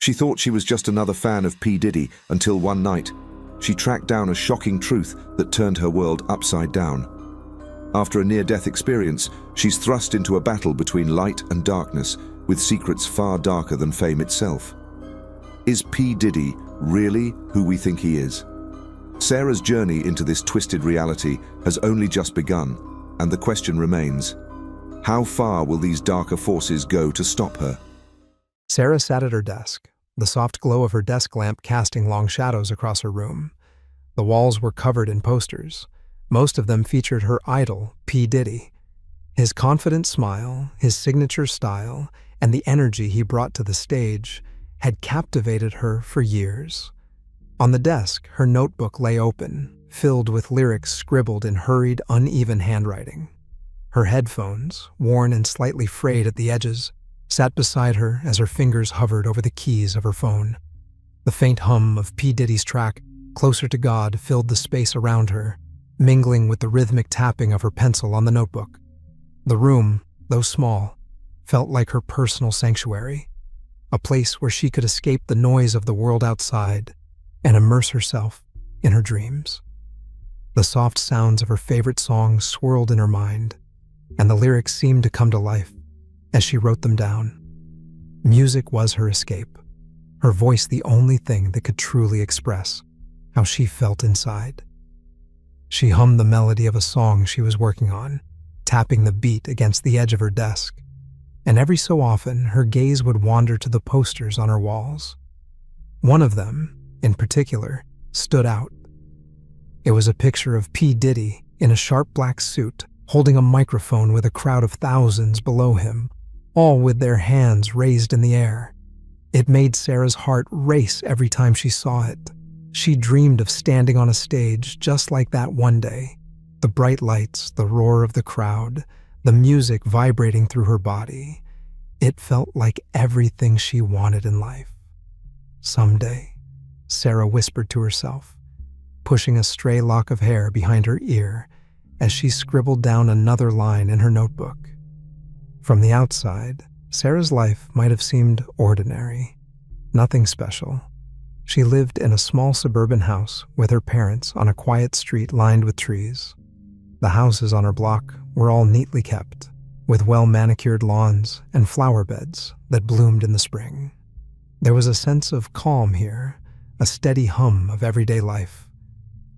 She thought she was just another fan of P. Diddy until one night, she tracked down a shocking truth that turned her world upside down. After a near-death experience, she's thrust into a battle between light and darkness, with secrets far darker than fame itself. Is P. Diddy really who we think he is? Sarah's journey into this twisted reality has only just begun, and the question remains, how far will these darker forces go to stop her? Sarah sat at her desk, the soft glow of her desk lamp casting long shadows across her room. The walls were covered in posters. Most of them featured her idol, P. Diddy. His confident smile, his signature style, and the energy he brought to the stage had captivated her for years. On the desk, her notebook lay open, filled with lyrics scribbled in hurried, uneven handwriting. Her headphones, worn and slightly frayed at the edges, sat beside her as her fingers hovered over the keys of her phone. The faint hum of P. Diddy's track, Closer to God, filled the space around her, mingling with the rhythmic tapping of her pencil on the notebook. The room, though small, felt like her personal sanctuary, a place where she could escape the noise of the world outside and immerse herself in her dreams. The soft sounds of her favorite songs swirled in her mind, and the lyrics seemed to come to life as she wrote them down. Music was her escape, her voice the only thing that could truly express how she felt inside. She hummed the melody of a song she was working on, tapping the beat against the edge of her desk, and every so often her gaze would wander to the posters on her walls. One of them, in particular, stood out. It was a picture of P. Diddy in a sharp black suit, holding a microphone with a crowd of thousands below him, all with their hands raised in the air. It made Sarah's heart race every time she saw it. She dreamed of standing on a stage just like that one day. The bright lights, the roar of the crowd, the music vibrating through her body. It felt like everything she wanted in life. Someday, Sarah whispered to herself, pushing a stray lock of hair behind her ear as she scribbled down another line in her notebook. From the outside, Sarah's life might have seemed ordinary, nothing special. She lived in a small suburban house with her parents on a quiet street lined with trees. The houses on her block were all neatly kept, with well-manicured lawns and flower beds that bloomed in the spring. There was a sense of calm here, a steady hum of everyday life.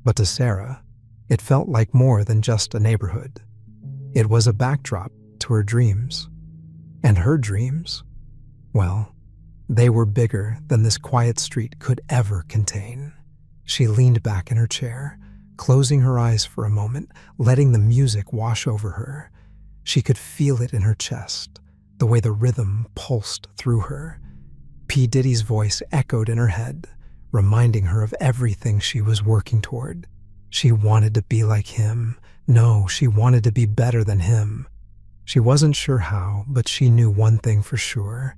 But to Sarah, it felt like more than just a neighborhood. It was a backdrop to her dreams. And her dreams, well, they were bigger than this quiet street could ever contain. She leaned back in her chair, closing her eyes for a moment, letting the music wash over her. She could feel it in her chest, the way the rhythm pulsed through her. P. Diddy's voice echoed in her head, reminding her of everything she was working toward. She wanted to be like him. No, she wanted to be better than him. She wasn't sure how, but she knew one thing for sure.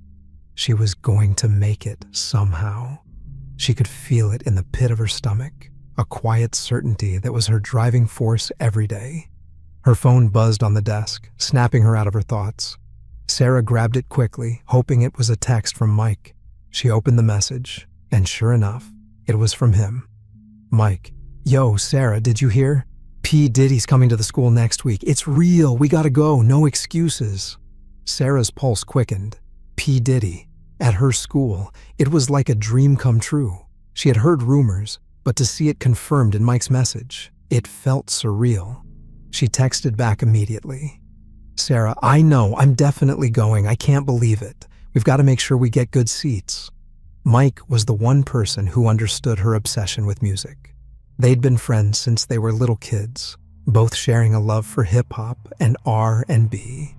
She was going to make it somehow. She could feel it in the pit of her stomach, a quiet certainty that was her driving force every day. Her phone buzzed on the desk, snapping her out of her thoughts. Sarah grabbed it quickly, hoping it was a text from Mike. She opened the message, and sure enough, it was from him. Mike, yo, Sarah, did you hear? P. Diddy's coming to the school next week. It's real. We gotta go. No excuses. Sarah's pulse quickened. P. Diddy, at her school. It was like a dream come true. She had heard rumors, but to see it confirmed in Mike's message, it felt surreal. She texted back immediately. Sarah, I know. I'm definitely going. I can't believe it. We've got to make sure we get good seats. Mike was the one person who understood her obsession with music. They'd been friends since they were little kids, both sharing a love for hip-hop and R&B.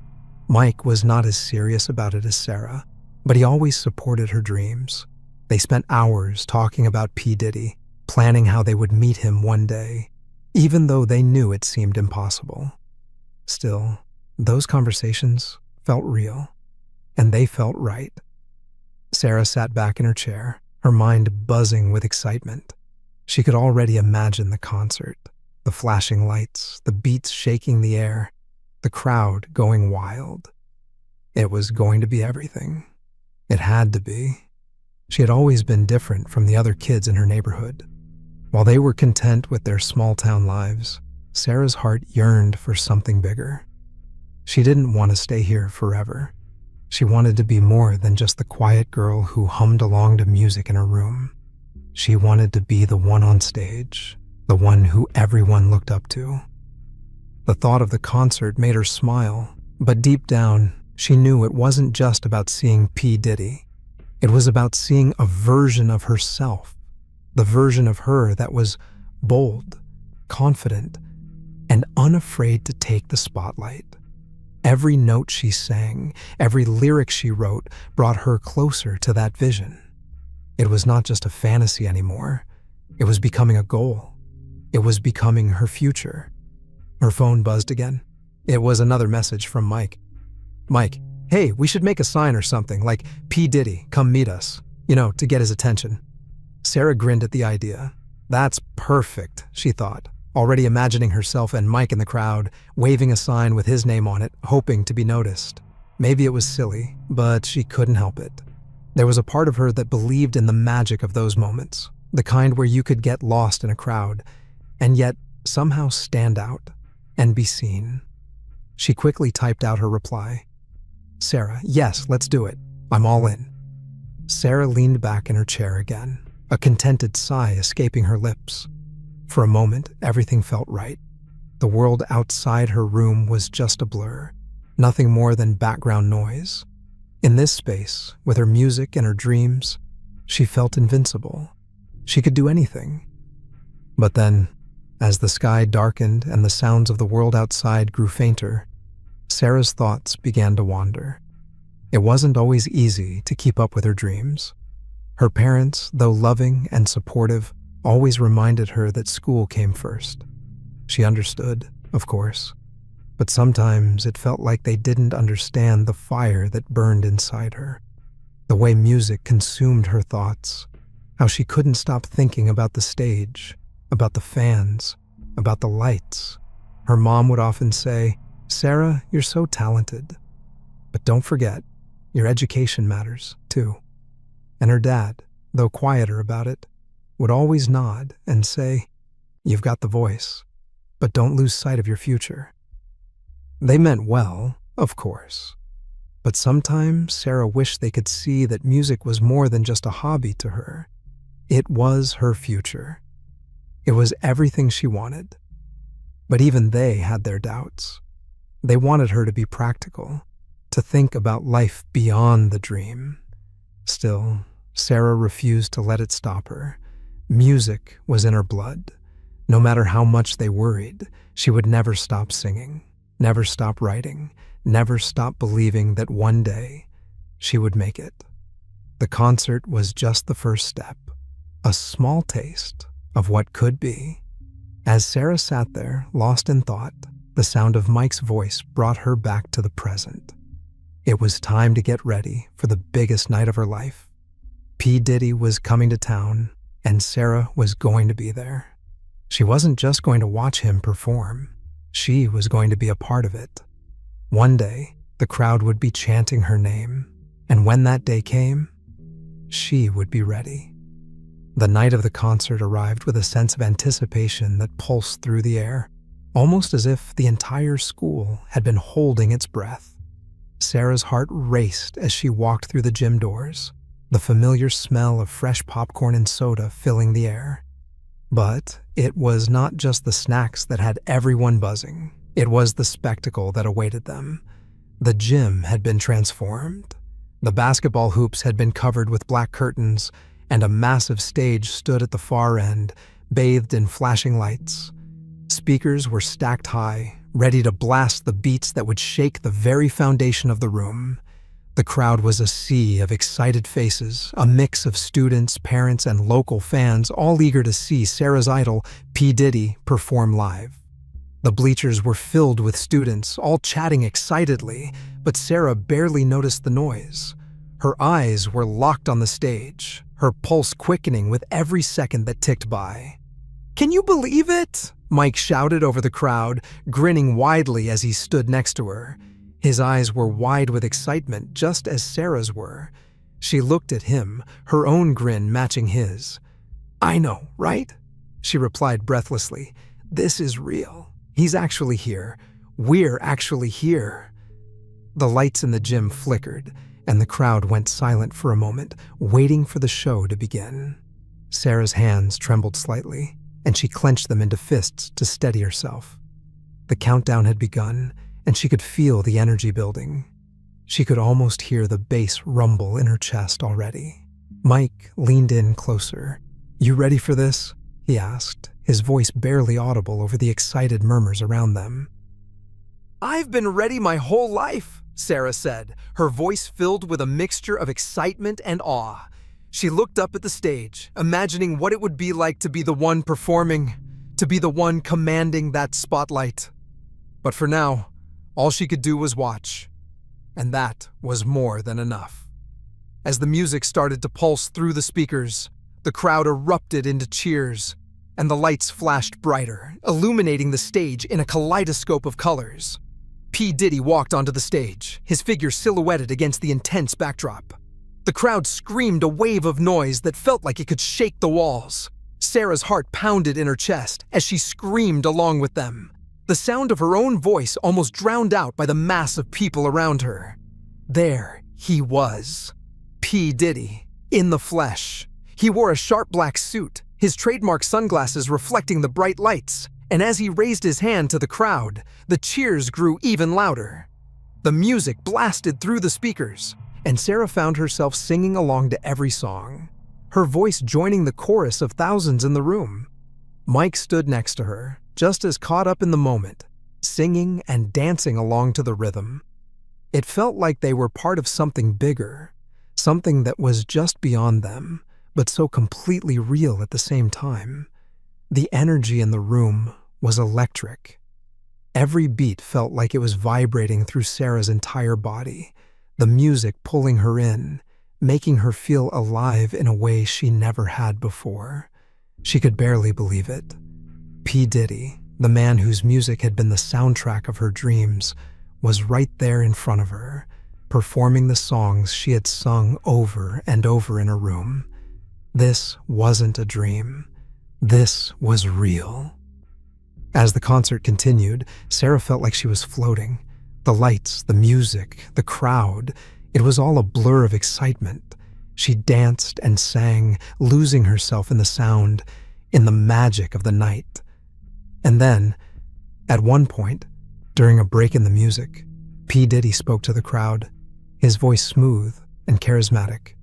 Mike was not as serious about it as Sarah, but he always supported her dreams. They spent hours talking about P. Diddy, planning how they would meet him one day, even though they knew it seemed impossible. Still, those conversations felt real, and they felt right. Sarah sat back in her chair, her mind buzzing with excitement. She could already imagine the concert, the flashing lights, the beats shaking the air, the crowd going wild. It was going to be everything. It had to be. She had always been different from the other kids in her neighborhood. While they were content with their small-town lives, Sarah's heart yearned for something bigger. She didn't want to stay here forever. She wanted to be more than just the quiet girl who hummed along to music in her room. She wanted to be the one on stage, the one who everyone looked up to. The thought of the concert made her smile, but deep down, she knew it wasn't just about seeing P. Diddy. It was about seeing a version of herself, the version of her that was bold, confident, and unafraid to take the spotlight. Every note she sang, every lyric she wrote brought her closer to that vision. It was not just a fantasy anymore. It was becoming a goal. It was becoming her future. Her phone buzzed again. It was another message from Mike. Mike, hey, we should make a sign or something, like P. Diddy, come meet us, to get his attention. Sarah grinned at the idea. That's perfect, she thought, already imagining herself and Mike in the crowd, waving a sign with his name on it, hoping to be noticed. Maybe it was silly, but she couldn't help it. There was a part of her that believed in the magic of those moments, the kind where you could get lost in a crowd, and yet somehow stand out and be seen. She quickly typed out her reply. Sarah, yes, let's do it. I'm all in. Sarah leaned back in her chair again, a contented sigh escaping her lips. For a moment, everything felt right. The world outside her room was just a blur, nothing more than background noise. In this space, with her music and her dreams, she felt invincible. She could do anything. But then, as the sky darkened and the sounds of the world outside grew fainter, Sarah's thoughts began to wander. It wasn't always easy to keep up with her dreams. Her parents, though loving and supportive, always reminded her that school came first. She understood, of course, but sometimes it felt like they didn't understand the fire that burned inside her, the way music consumed her thoughts, how she couldn't stop thinking about the stage, about the fans, about the lights. Her mom would often say, Sarah, you're so talented. But don't forget, your education matters, too. And her dad, though quieter about it, would always nod and say, you've got the voice, but don't lose sight of your future. They meant well, of course. But sometimes Sarah wished they could see that music was more than just a hobby to her. It was her future. It was everything she wanted. But even they had their doubts. They wanted her to be practical, to think about life beyond the dream. Still, Sarah refused to let it stop her. Music was in her blood. No matter how much they worried, she would never stop singing, never stop writing, never stop believing that one day she would make it. The concert was just the first step, a small taste of what could be. As Sarah sat there, lost in thought, the sound of Mike's voice brought her back to the present. It was time to get ready for the biggest night of her life. P. Diddy was coming to town, and Sarah was going to be there. She wasn't just going to watch him perform. She was going to be a part of it. One day, the crowd would be chanting her name, and when that day came, she would be ready. The night of the concert arrived with a sense of anticipation that pulsed through the air, almost as if the entire school had been holding its breath. Sarah's heart raced as she walked through the gym doors, the familiar smell of fresh popcorn and soda filling the air. But it was not just the snacks that had everyone buzzing. It was the spectacle that awaited them. The gym had been transformed. The basketball hoops had been covered with black curtains, and a massive stage stood at the far end, bathed in flashing lights. Speakers were stacked high, ready to blast the beats that would shake the very foundation of the room. The crowd was a sea of excited faces, a mix of students, parents, and local fans, all eager to see Sarah's idol, P. Diddy, perform live. The bleachers were filled with students, all chatting excitedly, but Sarah barely noticed the noise. Her eyes were locked on the stage, her pulse quickening with every second that ticked by. "Can you believe it?" Mike shouted over the crowd, grinning widely as he stood next to her. His eyes were wide with excitement, just as Sarah's were. She looked at him, her own grin matching his. "I know, right?" she replied breathlessly. "This is real. He's actually here. We're actually here." The lights in the gym flickered, and the crowd went silent for a moment, waiting for the show to begin. Sarah's hands trembled slightly, and she clenched them into fists to steady herself. The countdown had begun, and she could feel the energy building. She could almost hear the bass rumble in her chest already. Mike leaned in closer. "You ready for this?" he asked, his voice barely audible over the excited murmurs around them. "I've been ready my whole life," Sarah said, her voice filled with a mixture of excitement and awe. She looked up at the stage, imagining what it would be like to be the one performing, to be the one commanding that spotlight. But for now, all she could do was watch, and that was more than enough. As the music started to pulse through the speakers, the crowd erupted into cheers, and the lights flashed brighter, illuminating the stage in a kaleidoscope of colors. P. Diddy walked onto the stage, his figure silhouetted against the intense backdrop. The crowd screamed a wave of noise that felt like it could shake the walls. Sarah's heart pounded in her chest as she screamed along with them. The sound of her own voice almost drowned out by the mass of people around her. There he was, P. Diddy, in the flesh. He wore a sharp black suit, his trademark sunglasses reflecting the bright lights, and as he raised his hand to the crowd, the cheers grew even louder. The music blasted through the speakers, and Sarah found herself singing along to every song, her voice joining the chorus of thousands in the room. Mike stood next to her, just as caught up in the moment, singing and dancing along to the rhythm. It felt like they were part of something bigger, something that was just beyond them, but so completely real at the same time. The energy in the room was electric. Every beat felt like it was vibrating through Sarah's entire body, the music pulling her in, making her feel alive in a way she never had before. She could barely believe it. P. Diddy, the man whose music had been the soundtrack of her dreams, was right there in front of her, performing the songs she had sung over and over in her room. This wasn't a dream. This was real. As the concert continued, Sarah felt like she was floating. The lights, the music, the crowd, it was all a blur of excitement. She danced and sang, losing herself in the sound, in the magic of the night. And then, at one point, during a break in the music, P. Diddy spoke to the crowd, his voice smooth and charismatic.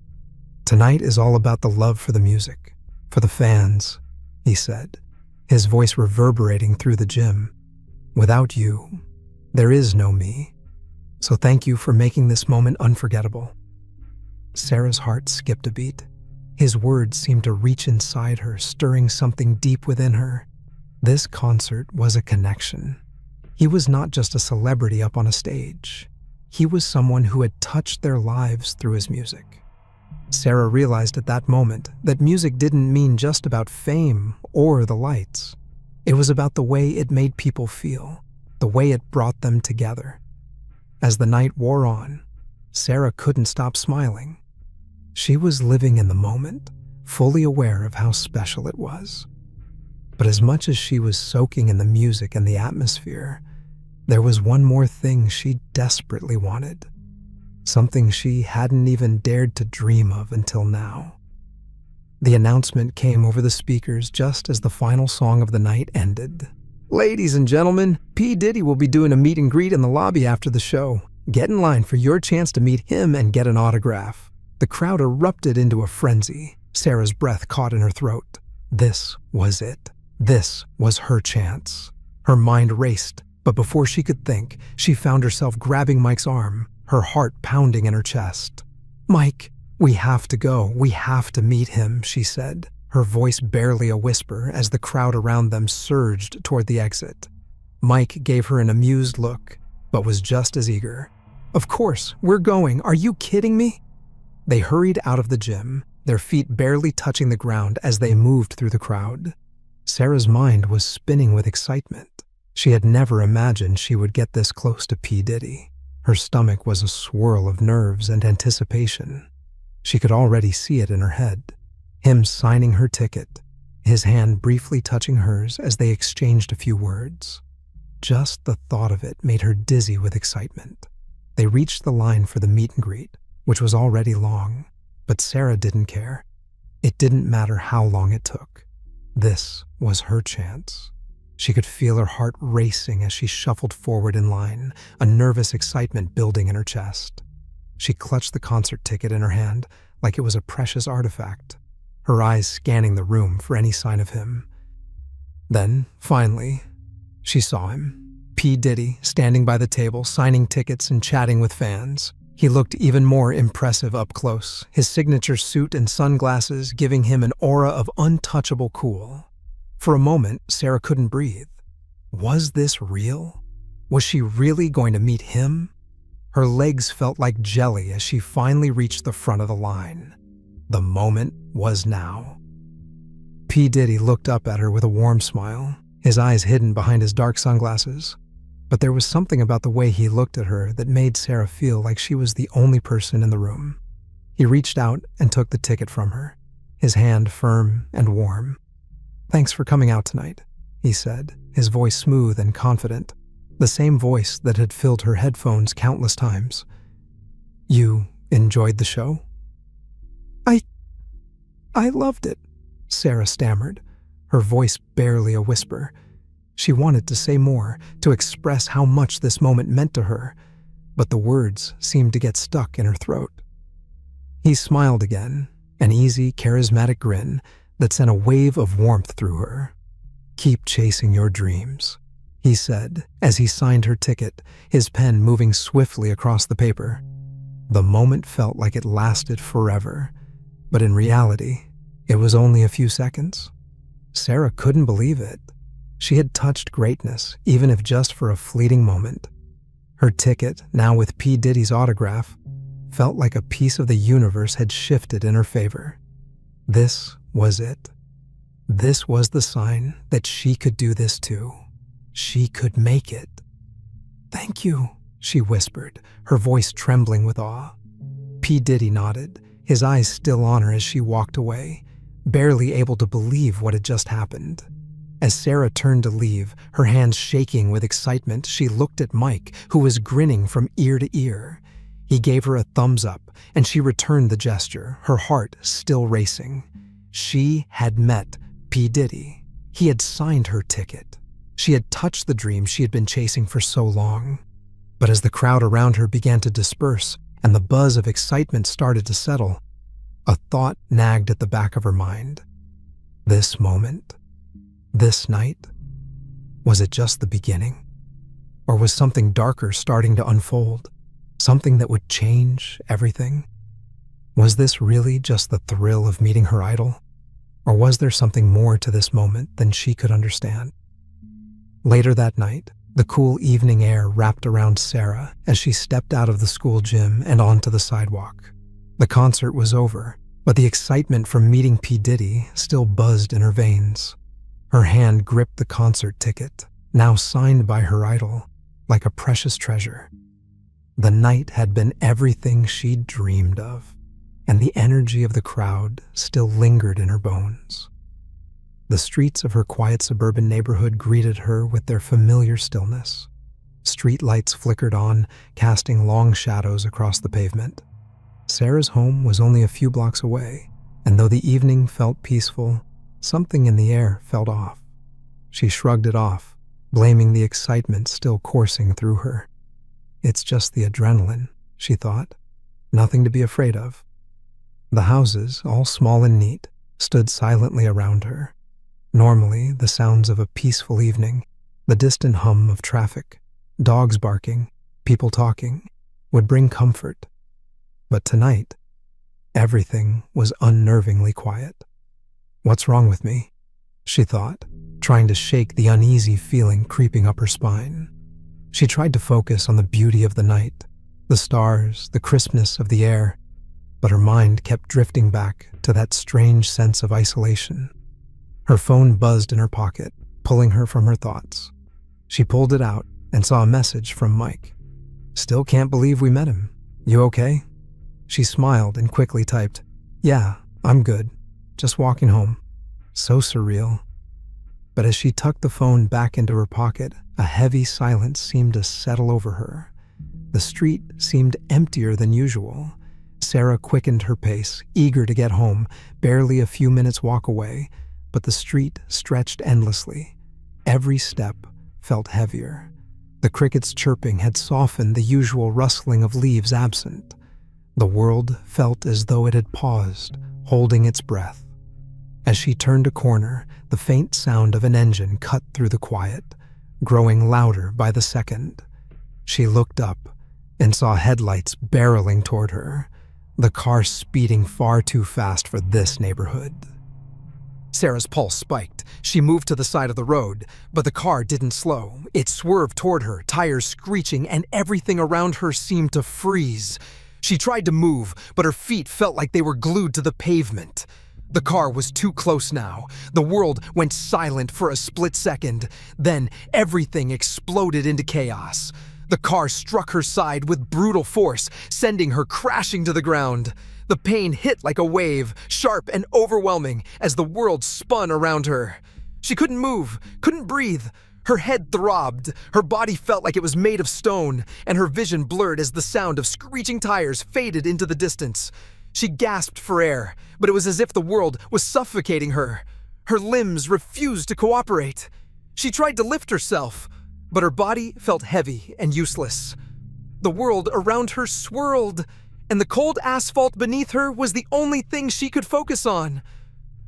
"Tonight is all about the love for the music, for the fans," he said, his voice reverberating through the gym. "Without you, there is no me. So thank you for making this moment unforgettable." Sarah's heart skipped a beat. His words seemed to reach inside her, stirring something deep within her. This concert was a connection. He was not just a celebrity up on a stage. He was someone who had touched their lives through his music. Sarah realized at that moment that music didn't mean just about fame or the lights. It was about the way it made people feel, the way it brought them together. As the night wore on, Sarah couldn't stop smiling. She was living in the moment, fully aware of how special it was. But as much as she was soaking in the music and the atmosphere, there was one more thing she desperately wanted. Something she hadn't even dared to dream of until now. The announcement came over the speakers just as the final song of the night ended. "Ladies and gentlemen, P. Diddy will be doing a meet and greet in the lobby after the show. Get in line for your chance to meet him and get an autograph." The crowd erupted into a frenzy. Sarah's breath caught in her throat. This was it. This was her chance. Her mind raced, but before she could think, she found herself grabbing Mike's arm, her heart pounding in her chest. "Mike, we have to go. We have to meet him," she said, her voice barely a whisper as the crowd around them surged toward the exit. Mike gave her an amused look, but was just as eager. "Of course, we're going. Are you kidding me?" They hurried out of the gym, their feet barely touching the ground as they moved through the crowd. Sarah's mind was spinning with excitement. She had never imagined she would get this close to P. Diddy. Her stomach was a swirl of nerves and anticipation. She could already see it in her head. Him signing her ticket, his hand briefly touching hers as they exchanged a few words. Just the thought of it made her dizzy with excitement. They reached the line for the meet and greet, which was already long, but Sarah didn't care. It didn't matter how long it took. This was her chance. She could feel her heart racing as she shuffled forward in line, a nervous excitement building in her chest. She clutched the concert ticket in her hand like it was a precious artifact, her eyes scanning the room for any sign of him. Then, finally, she saw him. P. Diddy, standing by the table, signing tickets and chatting with fans. He looked even more impressive up close, his signature suit and sunglasses giving him an aura of untouchable cool. For a moment, Sarah couldn't breathe. Was this real? Was she really going to meet him? Her legs felt like jelly as she finally reached the front of the line. The moment was now. P. Diddy looked up at her with a warm smile, his eyes hidden behind his dark sunglasses. But there was something about the way he looked at her that made Sarah feel like she was the only person in the room. He reached out and took the ticket from her, his hand firm and warm. "Thanks for coming out tonight," he said, his voice smooth and confident, the same voice that had filled her headphones countless times. "You enjoyed the show?" I loved it," Sarah stammered, her voice barely a whisper. She wanted to say more, to express how much this moment meant to her, but the words seemed to get stuck in her throat. He smiled again, an easy, charismatic grin that sent a wave of warmth through her. "Keep chasing your dreams," he said as he signed her ticket, his pen moving swiftly across the paper. The moment felt like it lasted forever, but in reality, it was only a few seconds. Sarah couldn't believe it. She had touched greatness, even if just for a fleeting moment. Her ticket, now with P. Diddy's autograph, felt like a piece of the universe had shifted in her favor. This was it. This was the sign that she could do this too. She could make it. "Thank you," she whispered, her voice trembling with awe. P. Diddy nodded, his eyes still on her as she walked away, barely able to believe what had just happened. As Sarah turned to leave, her hands shaking with excitement, she looked at Mike, who was grinning from ear to ear. He gave her a thumbs up, and she returned the gesture, her heart still racing. She had met P. Diddy. He had signed her ticket. She had touched the dream she had been chasing for so long. But as the crowd around her began to disperse and the buzz of excitement started to settle, a thought nagged at the back of her mind. This moment, this night, was it just the beginning? Or was something darker starting to unfold? Something that would change everything? Was this really just the thrill of meeting her idol? Or was there something more to this moment than she could understand? Later that night, the cool evening air wrapped around Sarah as she stepped out of the school gym and onto the sidewalk. The concert was over, but the excitement from meeting P. Diddy still buzzed in her veins. Her hand gripped the concert ticket, now signed by her idol, like a precious treasure. The night had been everything she'd dreamed of, and the energy of the crowd still lingered in her bones. The streets of her quiet suburban neighborhood greeted her with their familiar stillness. Street lights flickered on, casting long shadows across the pavement. Sarah's home was only a few blocks away, and though the evening felt peaceful, something in the air felt off. She shrugged it off, blaming the excitement still coursing through her. "It's just the adrenaline," she thought. "Nothing to be afraid of." The houses, all small and neat, stood silently around her. Normally, the sounds of a peaceful evening, the distant hum of traffic, dogs barking, people talking, would bring comfort. But tonight, everything was unnervingly quiet. "What's wrong with me?" she thought, trying to shake the uneasy feeling creeping up her spine. She tried to focus on the beauty of the night, the stars, the crispness of the air, but her mind kept drifting back to that strange sense of isolation. Her phone buzzed in her pocket, pulling her from her thoughts. She pulled it out and saw a message from Mike. "Still can't believe we met him. You okay?" She smiled and quickly typed, "Yeah, I'm good. Just walking home." So surreal. But as she tucked the phone back into her pocket, a heavy silence seemed to settle over her. The street seemed emptier than usual. Sarah quickened her pace, eager to get home, barely a few minutes' walk away, but the street stretched endlessly. Every step felt heavier. The crickets' chirping had softened the usual rustling of leaves absent. The world felt as though it had paused, holding its breath. As she turned a corner, the faint sound of an engine cut through the quiet, growing louder by the second. She looked up and saw headlights barreling toward her, the car speeding far too fast for this neighborhood. Sarah's pulse spiked. She moved to the side of the road, but the car didn't slow. It swerved toward her, tires screeching, and everything around her seemed to freeze. She tried to move, but her feet felt like they were glued to the pavement. The car was too close now. The world went silent for a split second. Then everything exploded into chaos. The car struck her side with brutal force, sending her crashing to the ground. The pain hit like a wave, sharp and overwhelming, as the world spun around her. She couldn't move, couldn't breathe. Her head throbbed, her body felt like it was made of stone, and her vision blurred as the sound of screeching tires faded into the distance. She gasped for air, but it was as if the world was suffocating her. Her limbs refused to cooperate. She tried to lift herself, but her body felt heavy and useless. The world around her swirled, and the cold asphalt beneath her was the only thing she could focus on.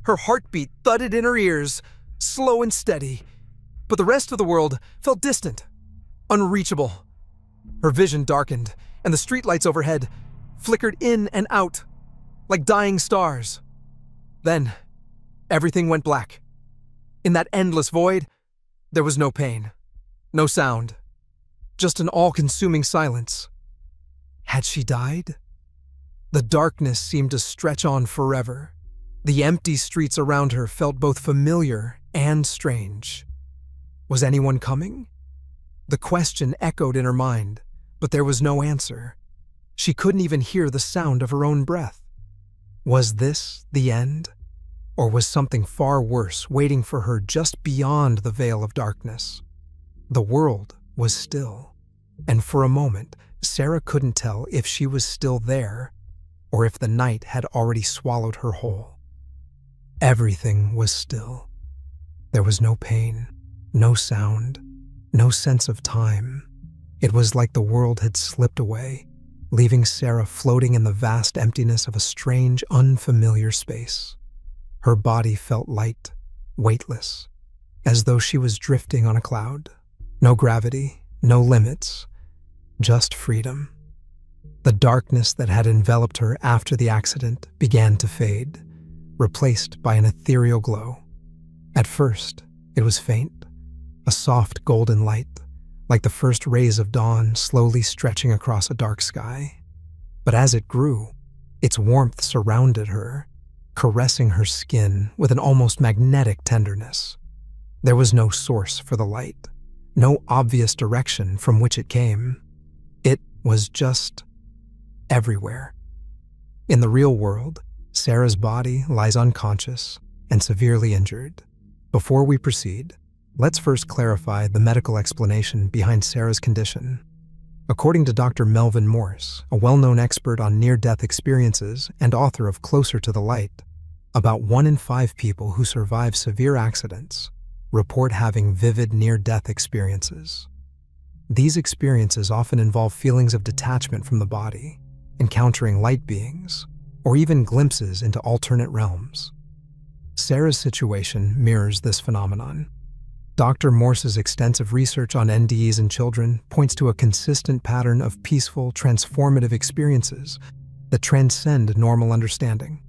Her heartbeat thudded in her ears, slow and steady, but the rest of the world felt distant, unreachable. Her vision darkened, and the streetlights overhead flickered in and out, like dying stars. Then, everything went black. In that endless void, there was no pain, no sound, just an all-consuming silence. Had she died? The darkness seemed to stretch on forever. The empty streets around her felt both familiar and strange. Was anyone coming? The question echoed in her mind, but there was no answer. She couldn't even hear the sound of her own breath. Was this the end? Or was something far worse waiting for her just beyond the veil of darkness? The world was still, and for a moment, Sarah couldn't tell if she was still there or if the night had already swallowed her whole. Everything was still. There was no pain, no sound, no sense of time. It was like the world had slipped away, leaving Sarah floating in the vast emptiness of a strange, unfamiliar space. Her body felt light, weightless, as though she was drifting on a cloud. No gravity, no limits, just freedom. The darkness that had enveloped her after the accident began to fade, replaced by an ethereal glow. At first, it was faint, a soft golden light, like the first rays of dawn slowly stretching across a dark sky. But as it grew, its warmth surrounded her, caressing her skin with an almost magnetic tenderness. There was no source for the light, no obvious direction from which it came. It was just everywhere. In the real world, Sarah's body lies unconscious and severely injured. Before we proceed, let's first clarify the medical explanation behind Sarah's condition. According to Dr. Melvin Morse, a well-known expert on near-death experiences and author of Closer to the Light, about 1 in 5 people who survive severe accidents report having vivid near-death experiences. These experiences often involve feelings of detachment from the body, encountering light beings, or even glimpses into alternate realms. Sarah's situation mirrors this phenomenon. Dr. Morse's extensive research on NDEs in children points to a consistent pattern of peaceful, transformative experiences that transcend normal understanding.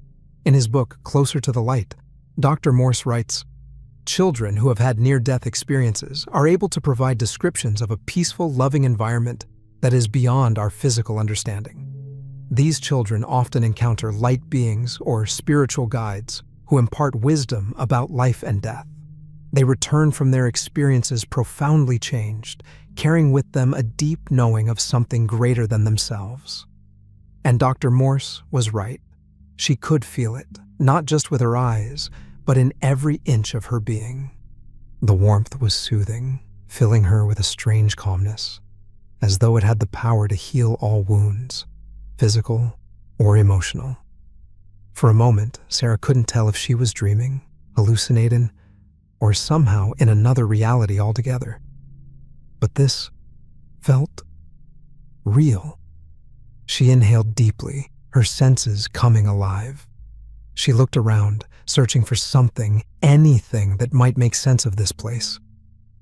In his book, Closer to the Light, Dr. Morse writes, "Children who have had near-death experiences are able to provide descriptions of a peaceful, loving environment that is beyond our physical understanding. These children often encounter light beings or spiritual guides who impart wisdom about life and death. They return from their experiences profoundly changed, carrying with them a deep knowing of something greater than themselves." And Dr. Morse was right. She could feel it, not just with her eyes, but in every inch of her being. The warmth was soothing, filling her with a strange calmness, as though it had the power to heal all wounds, physical or emotional. For a moment, Sarah couldn't tell if she was dreaming, hallucinating, or somehow in another reality altogether. But this felt real. She inhaled deeply, her senses coming alive. She looked around, searching for something, anything that might make sense of this place.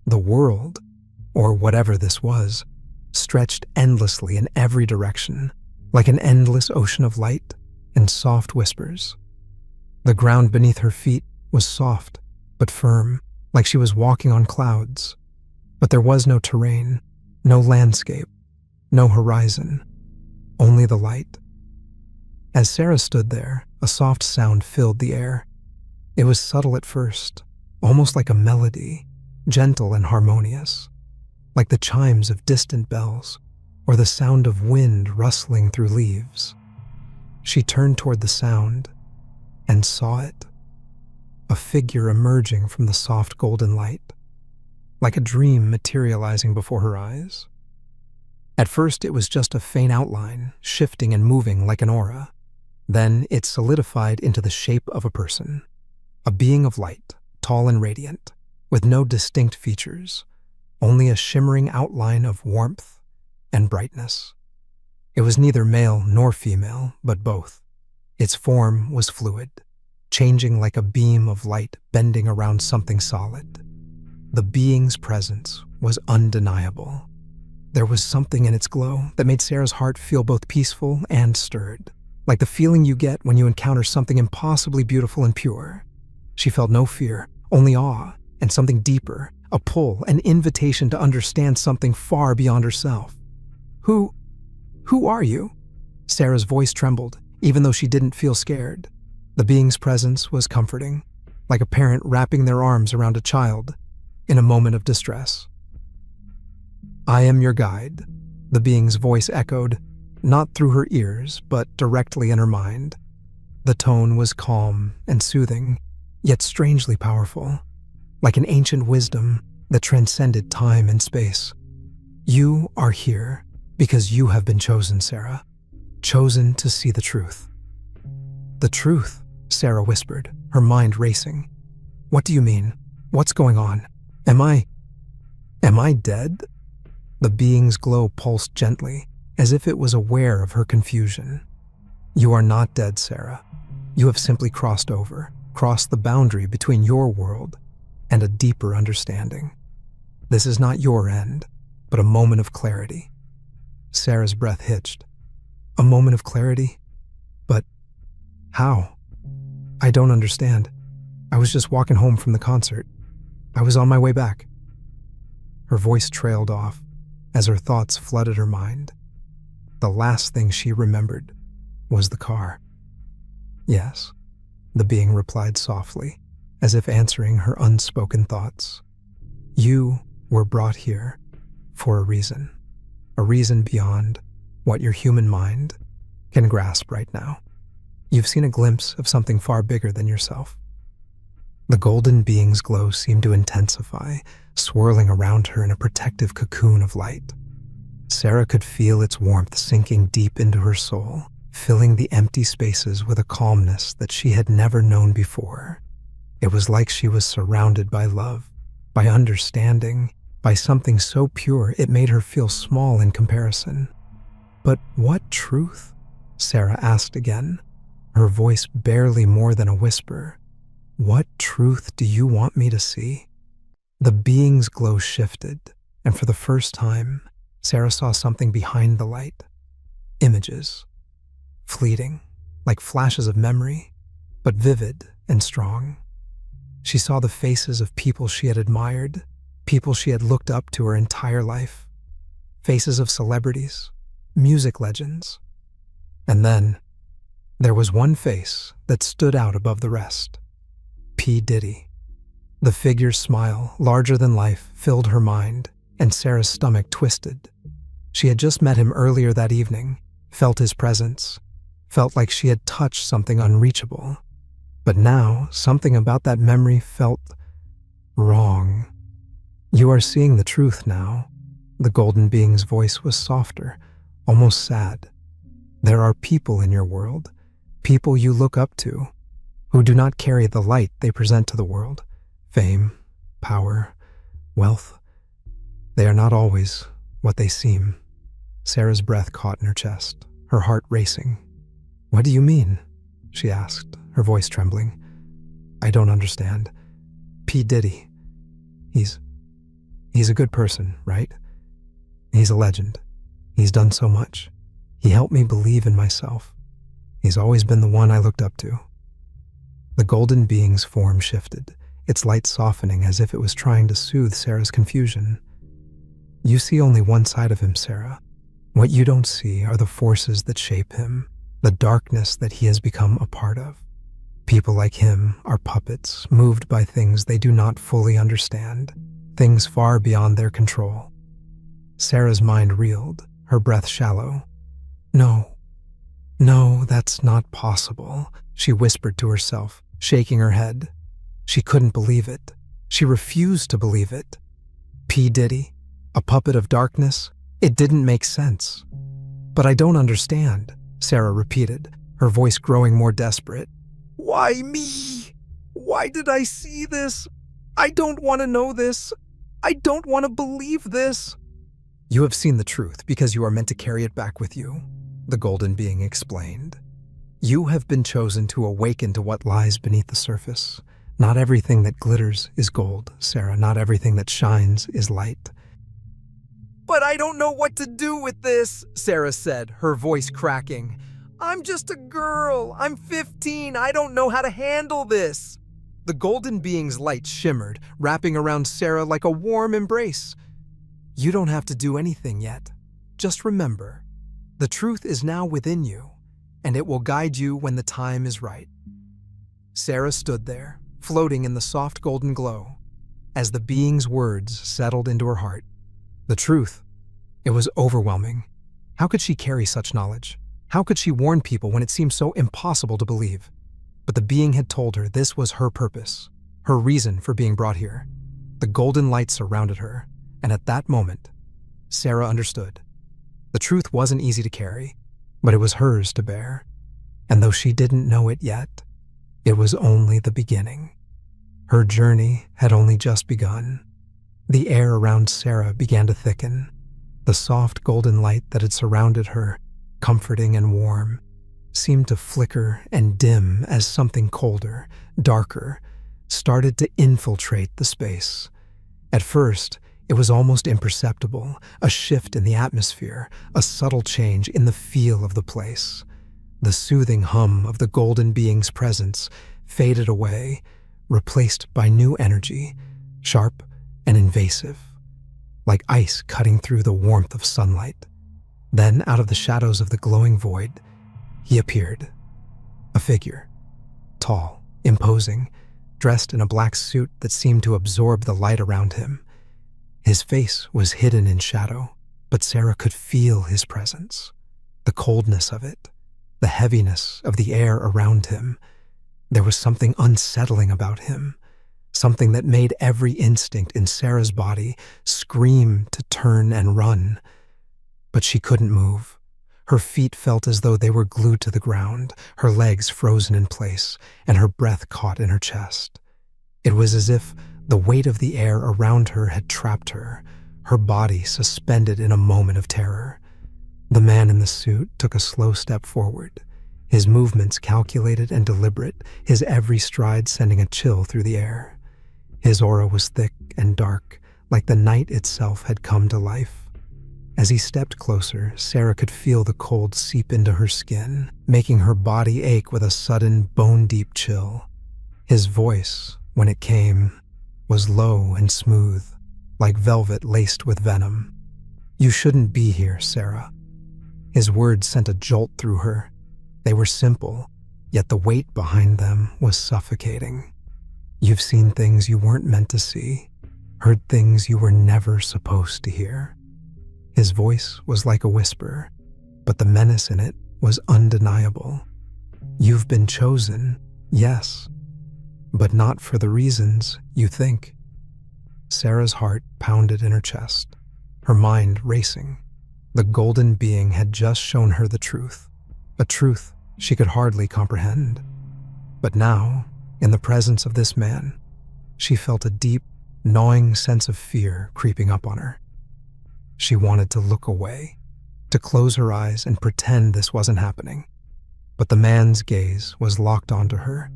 The world, or whatever this was, stretched endlessly in every direction, like an endless ocean of light and soft whispers. The ground beneath her feet was soft, but firm, like she was walking on clouds. But there was no terrain, no landscape, no horizon, only the light. As Sarah stood there, a soft sound filled the air. It was subtle at first, almost like a melody, gentle and harmonious, like the chimes of distant bells or the sound of wind rustling through leaves. She turned toward the sound and saw it, a figure emerging from the soft golden light, like a dream materializing before her eyes. At first, it was just a faint outline, shifting and moving like an aura. Then it solidified into the shape of a person, a being of light, tall and radiant, with no distinct features, only a shimmering outline of warmth and brightness. It was neither male nor female, but both. Its form was fluid, changing like a beam of light bending around something solid. The being's presence was undeniable. There was something in its glow that made Sarah's heart feel both peaceful and stirred, like the feeling you get when you encounter something impossibly beautiful and pure. She felt no fear, only awe, and something deeper, a pull, an invitation to understand something far beyond herself. Who are you? Sarah's voice trembled, even though she didn't feel scared. The being's presence was comforting, like a parent wrapping their arms around a child in a moment of distress. I am your guide, the being's voice echoed, not through her ears, but directly in her mind. The tone was calm and soothing, yet strangely powerful, like an ancient wisdom that transcended time and space. You are here because you have been chosen, Sarah, chosen to see the truth. The truth, Sarah whispered, her mind racing. What do you mean? What's going on? Am I dead? The being's glow pulsed gently, as if it was aware of her confusion. You are not dead, Sarah. You have simply crossed the boundary between your world and a deeper understanding. This is not your end, but a moment of clarity. Sarah's breath hitched. A moment of clarity? But how? I don't understand. I was just walking home from the concert. I was on my way back. Her voice trailed off as her thoughts flooded her mind. The last thing she remembered was the car. Yes, the being replied softly, as if answering her unspoken thoughts. You were brought here for a reason beyond what your human mind can grasp right now. You've seen a glimpse of something far bigger than yourself. The golden being's glow seemed to intensify, swirling around her in a protective cocoon of light. Sarah could feel its warmth sinking deep into her soul, filling the empty spaces with a calmness that she had never known before. It was like she was surrounded by love, by understanding, by something so pure it made her feel small in comparison. But what truth? Sarah asked again, her voice barely more than a whisper. What truth do you want me to see? The being's glow shifted, and for the first time, Sarah saw something behind the light. Images. Fleeting, like flashes of memory, but vivid and strong. She saw the faces of people she had admired, people she had looked up to her entire life. Faces of celebrities, music legends. And then, there was one face that stood out above the rest. P. Diddy. The figure's smile, larger than life, filled her mind, and Sarah's stomach twisted. She had just met him earlier that evening, felt his presence, felt like she had touched something unreachable. But now, something about that memory felt wrong. "You are seeing the truth now." The golden being's voice was softer, almost sad. "There are people in your world, people you look up to, who do not carry the light they present to the world. Fame, power, wealth. They are not always what they seem." Sarah's breath caught in her chest, her heart racing. "What do you mean?" she asked, her voice trembling. "I don't understand. P. Diddy. He's a good person, right? He's a legend. He's done so much. He helped me believe in myself. He's always been the one I looked up to." The golden being's form shifted, its light softening as if it was trying to soothe Sarah's confusion. "You see only one side of him, Sarah. What you don't see are the forces that shape him, the darkness that he has become a part of. People like him are puppets, moved by things they do not fully understand, things far beyond their control." Sarah's mind reeled, her breath shallow. No, that's not possible," she whispered to herself, shaking her head. She couldn't believe it. She refused to believe it. P. Diddy, a puppet of darkness? It didn't make sense. "But I don't understand," Sarah repeated, her voice growing more desperate. "Why me? Why did I see this? I don't want to know this. I don't want to believe this." "You have seen the truth because you are meant to carry it back with you," the golden being explained. "You have been chosen to awaken to what lies beneath the surface. Not everything that glitters is gold, Sarah. Not everything that shines is light." "But I don't know what to do with this," Sarah said, her voice cracking. "I'm just a girl. I'm 15. I don't know how to handle this." The golden being's light shimmered, wrapping around Sarah like a warm embrace. "You don't have to do anything yet. Just remember, the truth is now within you, and it will guide you when the time is right." Sarah stood there, floating in the soft golden glow, as the being's words settled into her heart. The truth. It was overwhelming. How could she carry such knowledge? How could she warn people when it seemed so impossible to believe? But the being had told her this was her purpose, her reason for being brought here. The golden light surrounded her, and at that moment, Sarah understood. The truth wasn't easy to carry, but it was hers to bear. And though she didn't know it yet, it was only the beginning. Her journey had only just begun. The air around Sarah began to thicken. The soft golden light that had surrounded her, comforting and warm, seemed to flicker and dim as something colder, darker, started to infiltrate the space. At first, it was almost imperceptible, a shift in the atmosphere, a subtle change in the feel of the place. The soothing hum of the golden being's presence faded away, replaced by new energy, sharp and invasive, like ice cutting through the warmth of sunlight. Then, out of the shadows of the glowing void, he appeared. A figure, tall, imposing, dressed in a black suit that seemed to absorb the light around him. His face was hidden in shadow, but Sarah could feel his presence, the coldness of it, the heaviness of the air around him. There was something unsettling about him, something that made every instinct in Sarah's body scream to turn and run. But she couldn't move. Her feet felt as though they were glued to the ground, her legs frozen in place, and her breath caught in her chest. It was as if the weight of the air around her had trapped her, her body suspended in a moment of terror. The man in the suit took a slow step forward, his movements calculated and deliberate, his every stride sending a chill through the air. His aura was thick and dark, like the night itself had come to life. As he stepped closer, Sarah could feel the cold seep into her skin, making her body ache with a sudden, bone-deep chill. His voice, when it came, was low and smooth, like velvet laced with venom. "You shouldn't be here, Sarah." His words sent a jolt through her. They were simple, yet the weight behind them was suffocating. "You've seen things you weren't meant to see, heard things you were never supposed to hear." His voice was like a whisper, but the menace in it was undeniable. You've been chosen, yes, but not for the reasons you think. Sarah's heart pounded in her chest, her mind racing. The golden being had just shown her the truth, a truth she could hardly comprehend. But now, in the presence of this man, she felt a deep, gnawing sense of fear creeping up on her. She wanted to look away, to close her eyes and pretend this wasn't happening. But the man's gaze was locked onto her,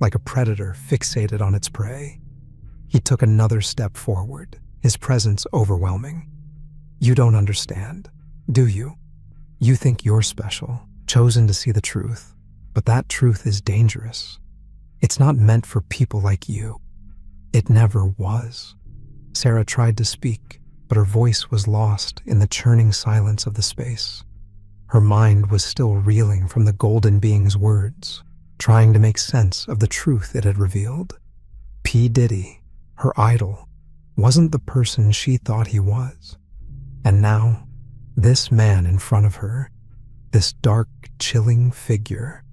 like a predator fixated on its prey. He took another step forward, his presence overwhelming. You don't understand, do you? You think you're special, chosen to see the truth, but that truth is dangerous. It's not meant for people like you. It never was. Sarah tried to speak, but her voice was lost in the churning silence of the space. Her mind was still reeling from the golden being's words, trying to make sense of the truth it had revealed. P. Diddy, her idol, wasn't the person she thought he was. And now, this man in front of her, this dark, chilling figure,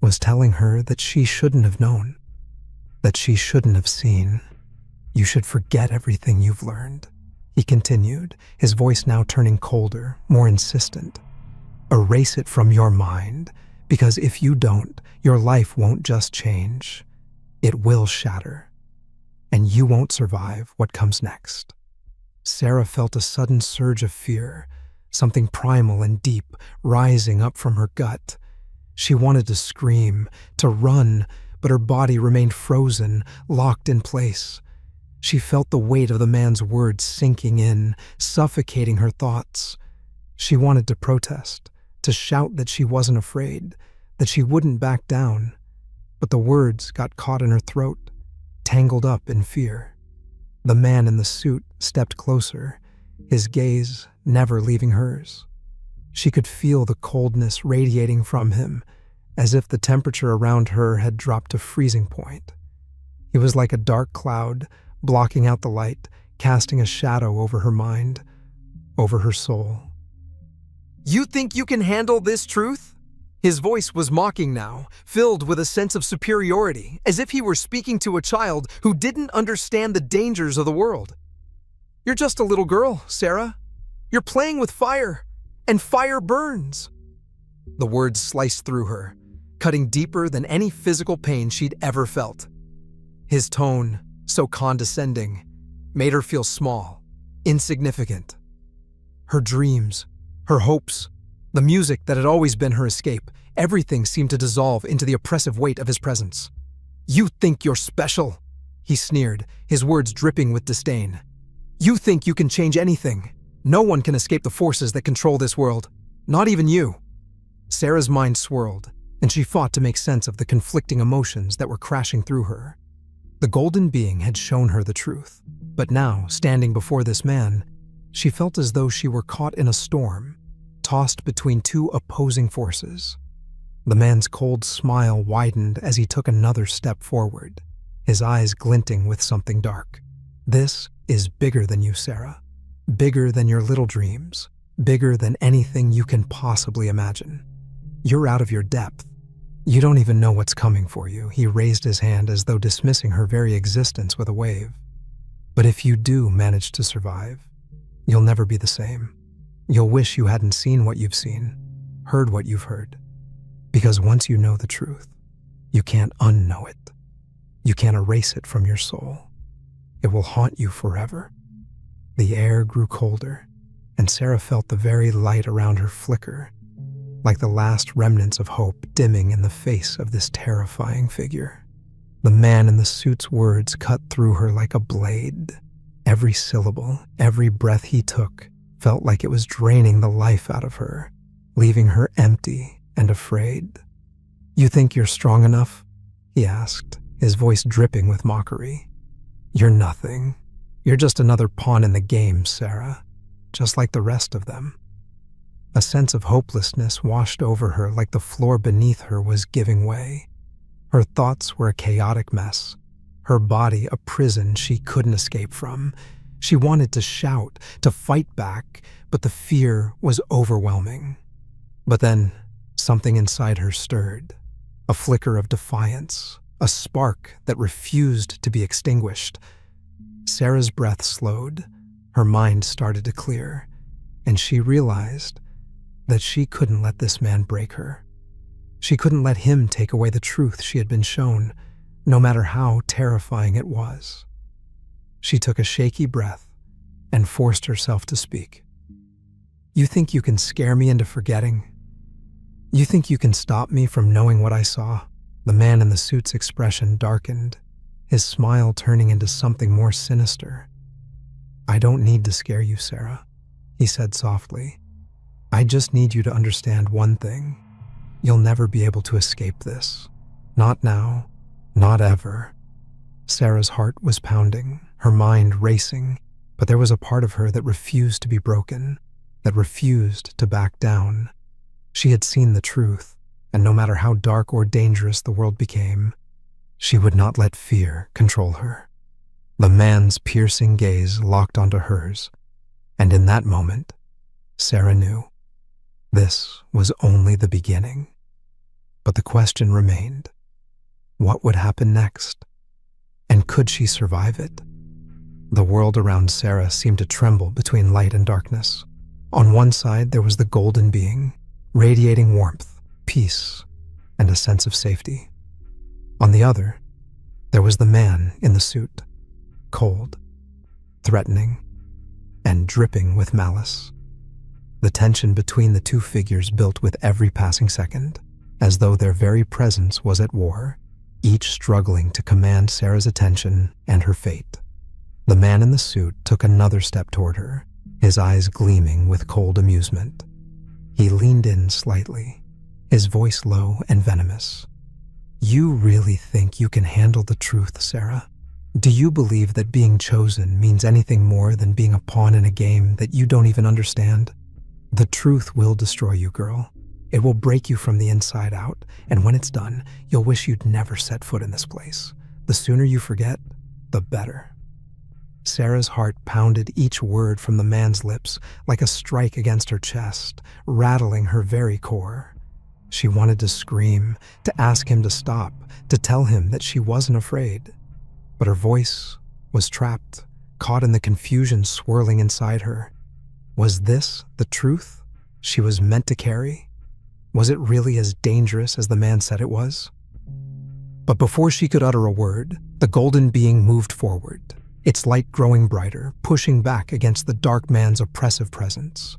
was telling her that she shouldn't have known, that she shouldn't have seen. You should forget everything you've learned, he continued, his voice now turning colder, more insistent. Erase it from your mind, because if you don't, your life won't just change. It will shatter, and you won't survive what comes next. Sarah felt a sudden surge of fear, something primal and deep rising up from her gut. She wanted to scream, to run, but her body remained frozen, locked in place. She felt the weight of the man's words sinking in, suffocating her thoughts. She wanted to protest, to shout that she wasn't afraid, that she wouldn't back down, but the words got caught in her throat, tangled up in fear. The man in the suit stepped closer, his gaze never leaving hers. She could feel the coldness radiating from him, as if the temperature around her had dropped to freezing point. He was like a dark cloud, blocking out the light, casting a shadow over her mind, over her soul. You think you can handle this truth? His voice was mocking now, filled with a sense of superiority, as if he were speaking to a child who didn't understand the dangers of the world. You're just a little girl, Sarah. You're playing with fire, and fire burns. The words sliced through her, cutting deeper than any physical pain she'd ever felt. His tone, so condescending, made her feel small, insignificant. Her dreams, her hopes, the music that had always been her escape, everything seemed to dissolve into the oppressive weight of his presence. You think you're special, he sneered, his words dripping with disdain. You think you can change anything. No one can escape the forces that control this world, not even you. Sarah's mind swirled, and she fought to make sense of the conflicting emotions that were crashing through her. The golden being had shown her the truth, but now, standing before this man, she felt as though she were caught in a storm, tossed between two opposing forces. The man's cold smile widened as he took another step forward, his eyes glinting with something dark. This is bigger than you, Sarah. Bigger than your little dreams. Bigger than anything you can possibly imagine. You're out of your depth. You don't even know what's coming for you. He raised his hand as though dismissing her very existence with a wave. But if you do manage to survive, you'll never be the same. You'll wish you hadn't seen what you've seen, heard what you've heard. Because once you know the truth, you can't unknow it. You can't erase it from your soul. It will haunt you forever. The air grew colder, and Sarah felt the very light around her flicker, like the last remnants of hope dimming in the face of this terrifying figure. The man in the suit's words cut through her like a blade. Every syllable, every breath he took, felt like it was draining the life out of her, leaving her empty and afraid. You think you're strong enough? He asked, his voice dripping with mockery. You're nothing. You're just another pawn in the game, Sarah, just like the rest of them. A sense of hopelessness washed over her like the floor beneath her was giving way. Her thoughts were a chaotic mess, her body a prison she couldn't escape from. She wanted to shout, to fight back, but the fear was overwhelming. But then, something inside her stirred. A flicker of defiance, a spark that refused to be extinguished. Sarah's breath slowed, her mind started to clear, and she realized that she couldn't let this man break her. She couldn't let him take away the truth she had been shown, no matter how terrifying it was. She took a shaky breath and forced herself to speak. "You think you can scare me into forgetting? You think you can stop me from knowing what I saw?" The man in the suit's expression darkened, his smile turning into something more sinister. "I don't need to scare you, Sarah," he said softly. "I just need you to understand one thing. You'll never be able to escape this. Not now, not ever." Sarah's heart was pounding, her mind racing, but there was a part of her that refused to be broken, that refused to back down. She had seen the truth, and no matter how dark or dangerous the world became, she would not let fear control her. The man's piercing gaze locked onto hers, and in that moment, Sarah knew this was only the beginning. But the question remained, what would happen next? And could she survive it? The world around Sarah seemed to tremble between light and darkness. On one side, there was the golden being, radiating warmth, peace, and a sense of safety. On the other, there was the man in the suit, cold, threatening, and dripping with malice. The tension between the two figures built with every passing second, as though their very presence was at war, each struggling to command Sarah's attention and her fate. The man in the suit took another step toward her, his eyes gleaming with cold amusement. He leaned in slightly, his voice low and venomous. "You really think you can handle the truth, Sarah? Do you believe that being chosen means anything more than being a pawn in a game that you don't even understand? The truth will destroy you, girl. It will break you from the inside out, and when it's done, you'll wish you'd never set foot in this place. The sooner you forget, the better." Sarah's heart pounded each word from the man's lips like a strike against her chest, rattling her very core. She wanted to scream, to ask him to stop, to tell him that she wasn't afraid. But her voice was trapped, caught in the confusion swirling inside her. Was this the truth she was meant to carry? Was it really as dangerous as the man said it was? But before she could utter a word, the golden being moved forward, its light growing brighter, pushing back against the dark man's oppressive presence.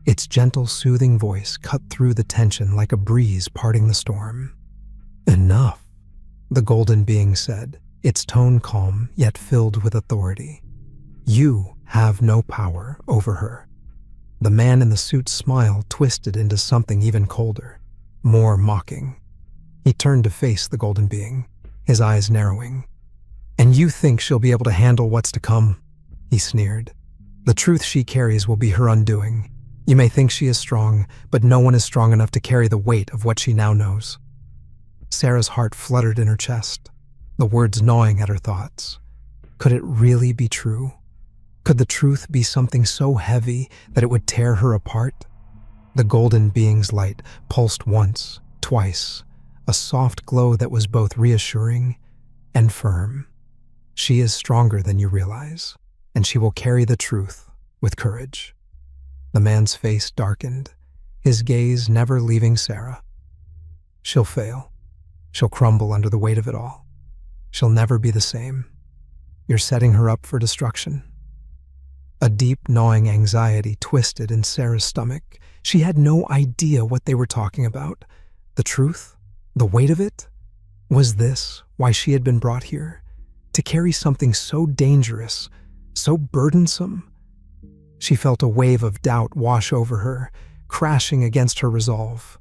Its gentle, soothing voice cut through the tension like a breeze parting the storm. "Enough," the golden being said, its tone calm yet filled with authority. "You have no power over her." The man in the suit's smile twisted into something even colder, more mocking. He turned to face the golden being, his eyes narrowing. "And you think she'll be able to handle what's to come?" he sneered. "The truth she carries will be her undoing. You may think she is strong, but no one is strong enough to carry the weight of what she now knows." Sarah's heart fluttered in her chest, the words gnawing at her thoughts. Could it really be true? Could the truth be something so heavy that it would tear her apart? The golden being's light pulsed once, twice, a soft glow that was both reassuring and firm. "She is stronger than you realize, and she will carry the truth with courage." The man's face darkened, his gaze never leaving Sarah. "She'll fail. She'll crumble under the weight of it all. She'll never be the same. You're setting her up for destruction." A deep, gnawing anxiety twisted in Sarah's stomach. She had no idea what they were talking about. The truth? The weight of it? Was this why she had been brought here? To carry something so dangerous, so burdensome? She felt a wave of doubt wash over her, crashing against her resolve.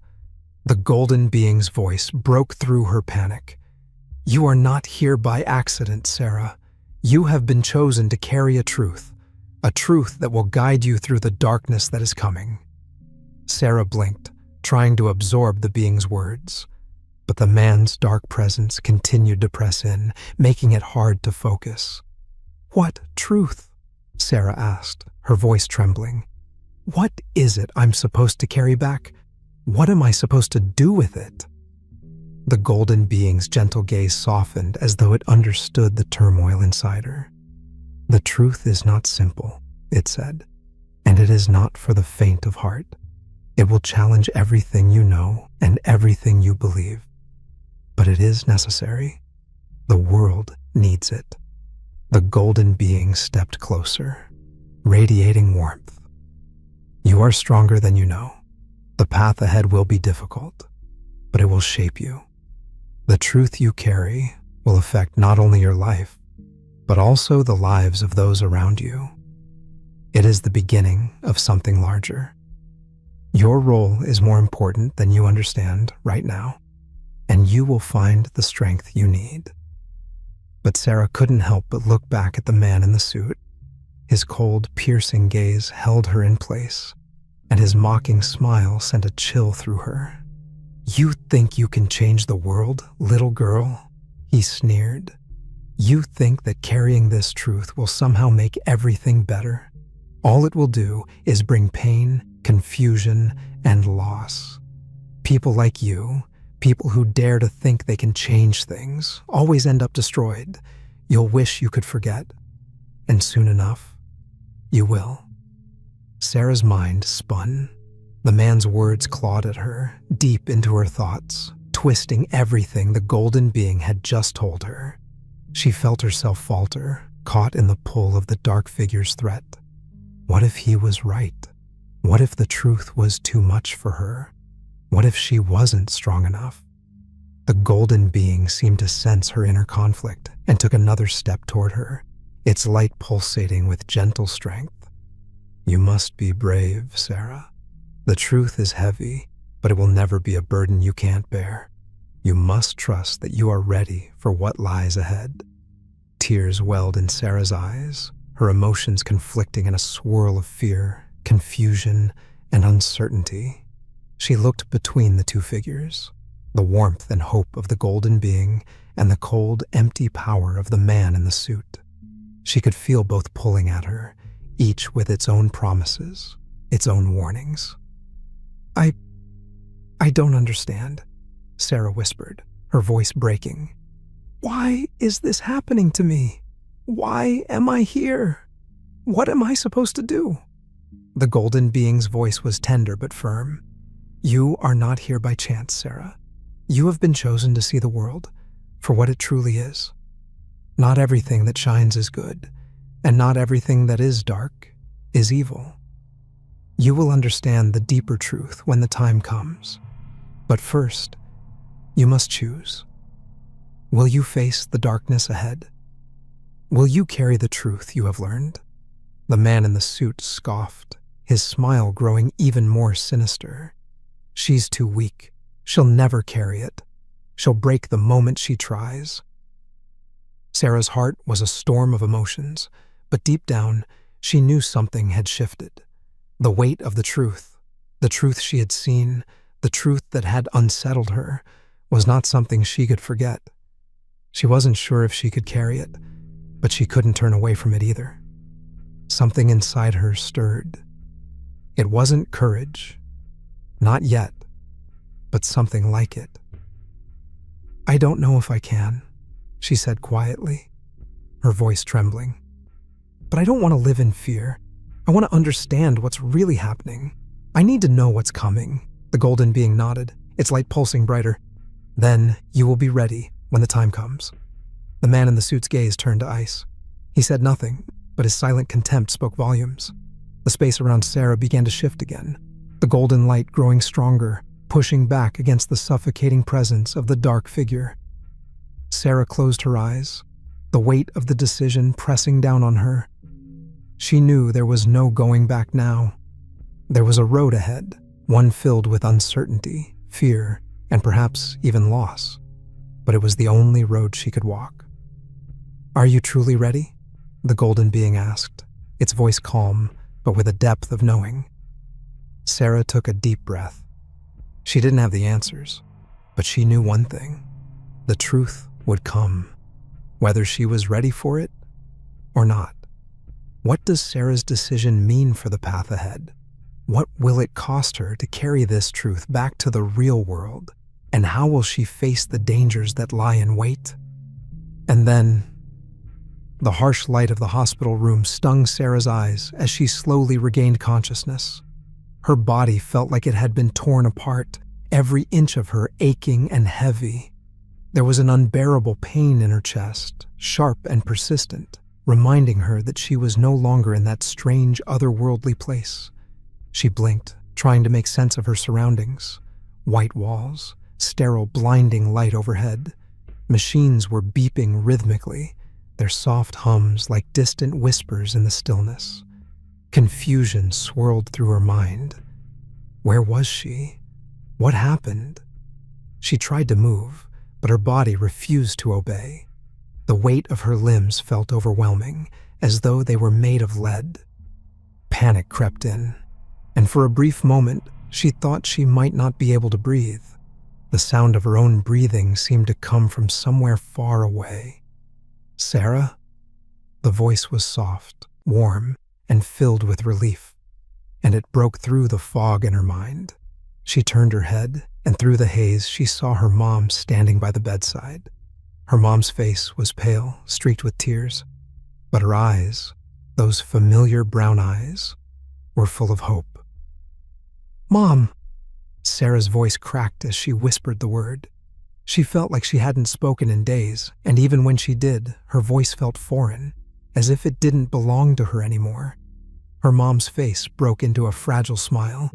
The golden being's voice broke through her panic. "You are not here by accident, Sarah. You have been chosen to carry a truth that will guide you through the darkness that is coming." Sarah blinked, trying to absorb the being's words. But the man's dark presence continued to press in, making it hard to focus. "What truth?" Sarah asked, her voice trembling. "What is it I'm supposed to carry back? What am I supposed to do with it? The golden being's gentle gaze softened as though it understood the turmoil inside her. The truth is not simple, it said, and it is not for the faint of heart. It will challenge everything you know and everything you believe. But it is necessary. The world needs it. The golden being stepped closer, radiating warmth. You are stronger than you know. The path ahead will be difficult, but it will shape you. The truth you carry will affect not only your life, but also the lives of those around you. It is the beginning of something larger. Your role is more important than you understand right now, and you will find the strength you need. But Sarah couldn't help but look back at the man in the suit. His cold, piercing gaze held her in place, and his mocking smile sent a chill through her. "You think you can change the world, little girl?" he sneered. "You think that carrying this truth will somehow make everything better? All it will do is bring pain, confusion, and loss. People like you, people who dare to think they can change things, always end up destroyed. You'll wish you could forget. And soon enough, you will." Sarah's mind spun. The man's words clawed at her, deep into her thoughts, twisting everything the golden being had just told her. She felt herself falter, caught in the pull of the dark figure's threat. What if he was right? What if the truth was too much for her? What if she wasn't strong enough? The golden being seemed to sense her inner conflict and took another step toward her, its light pulsating with gentle strength. "You must be brave, Sarah. The truth is heavy, but it will never be a burden you can't bear. You must trust that you are ready for what lies ahead." Tears welled in Sarah's eyes, her emotions conflicting in a swirl of fear, confusion, and uncertainty. She looked between the two figures, the warmth and hope of the golden being and the cold, empty power of the man in the suit. She could feel both pulling at her, each with its own promises, its own warnings. I don't understand," Sarah whispered, her voice breaking. "Why is this happening to me? Why am I here? What am I supposed to do?" The golden being's voice was tender but firm. "You are not here by chance, Sarah. You have been chosen to see the world for what it truly is. Not everything that shines is good, and not everything that is dark is evil. You will understand the deeper truth when the time comes. But first, you must choose. Will you face the darkness ahead? Will you carry the truth you have learned?" The man in the suit scoffed, his smile growing even more sinister. "She's too weak. She'll never carry it. She'll break the moment she tries." Sarah's heart was a storm of emotions, but deep down, she knew something had shifted. The weight of the truth she had seen, the truth that had unsettled her, was not something she could forget. She wasn't sure if she could carry it, but she couldn't turn away from it either. Something inside her stirred. It wasn't courage, not yet, but something like it. "I don't know if I can," she said quietly, her voice trembling. "But I don't want to live in fear. I want to understand what's really happening. I need to know what's coming." The golden being nodded, its light pulsing brighter. "Then you will be ready when the time comes." The man in the suit's gaze turned to ice. He said nothing, but his silent contempt spoke volumes. The space around Sarah began to shift again, the golden light growing stronger, pushing back against the suffocating presence of the dark figure. Sarah closed her eyes, the weight of the decision pressing down on her. She knew there was no going back now. There was a road ahead, one filled with uncertainty, fear, and perhaps even loss. But it was the only road she could walk. "Are you truly ready?" the golden being asked, its voice calm, but with a depth of knowing. Sarah took a deep breath. She didn't have the answers, but she knew one thing. The truth would come, whether she was ready for it or not. What does Sarah's decision mean for the path ahead? What will it cost her to carry this truth back to the real world? And how will she face the dangers that lie in wait? And then, the harsh light of the hospital room stung Sarah's eyes as she slowly regained consciousness. Her body felt like it had been torn apart, every inch of her aching and heavy. There was an unbearable pain in her chest, sharp and persistent, reminding her that she was no longer in that strange, otherworldly place. She blinked, trying to make sense of her surroundings. White walls, sterile, blinding light overhead. Machines were beeping rhythmically, their soft hums like distant whispers in the stillness. Confusion swirled through her mind. Where was she? What happened? She tried to move, but her body refused to obey. The weight of her limbs felt overwhelming, as though they were made of lead. Panic crept in, and for a brief moment, she thought she might not be able to breathe. The sound of her own breathing seemed to come from somewhere far away. "Sarah?" The voice was soft, warm, and filled with relief, and it broke through the fog in her mind. She turned her head, and through the haze she saw her mom standing by the bedside. Her mom's face was pale, streaked with tears, but her eyes, those familiar brown eyes, were full of hope. "Mom!" Sarah's voice cracked as she whispered the word. She felt like she hadn't spoken in days, and even when she did, her voice felt foreign, as if it didn't belong to her anymore. Her mom's face broke into a fragile smile.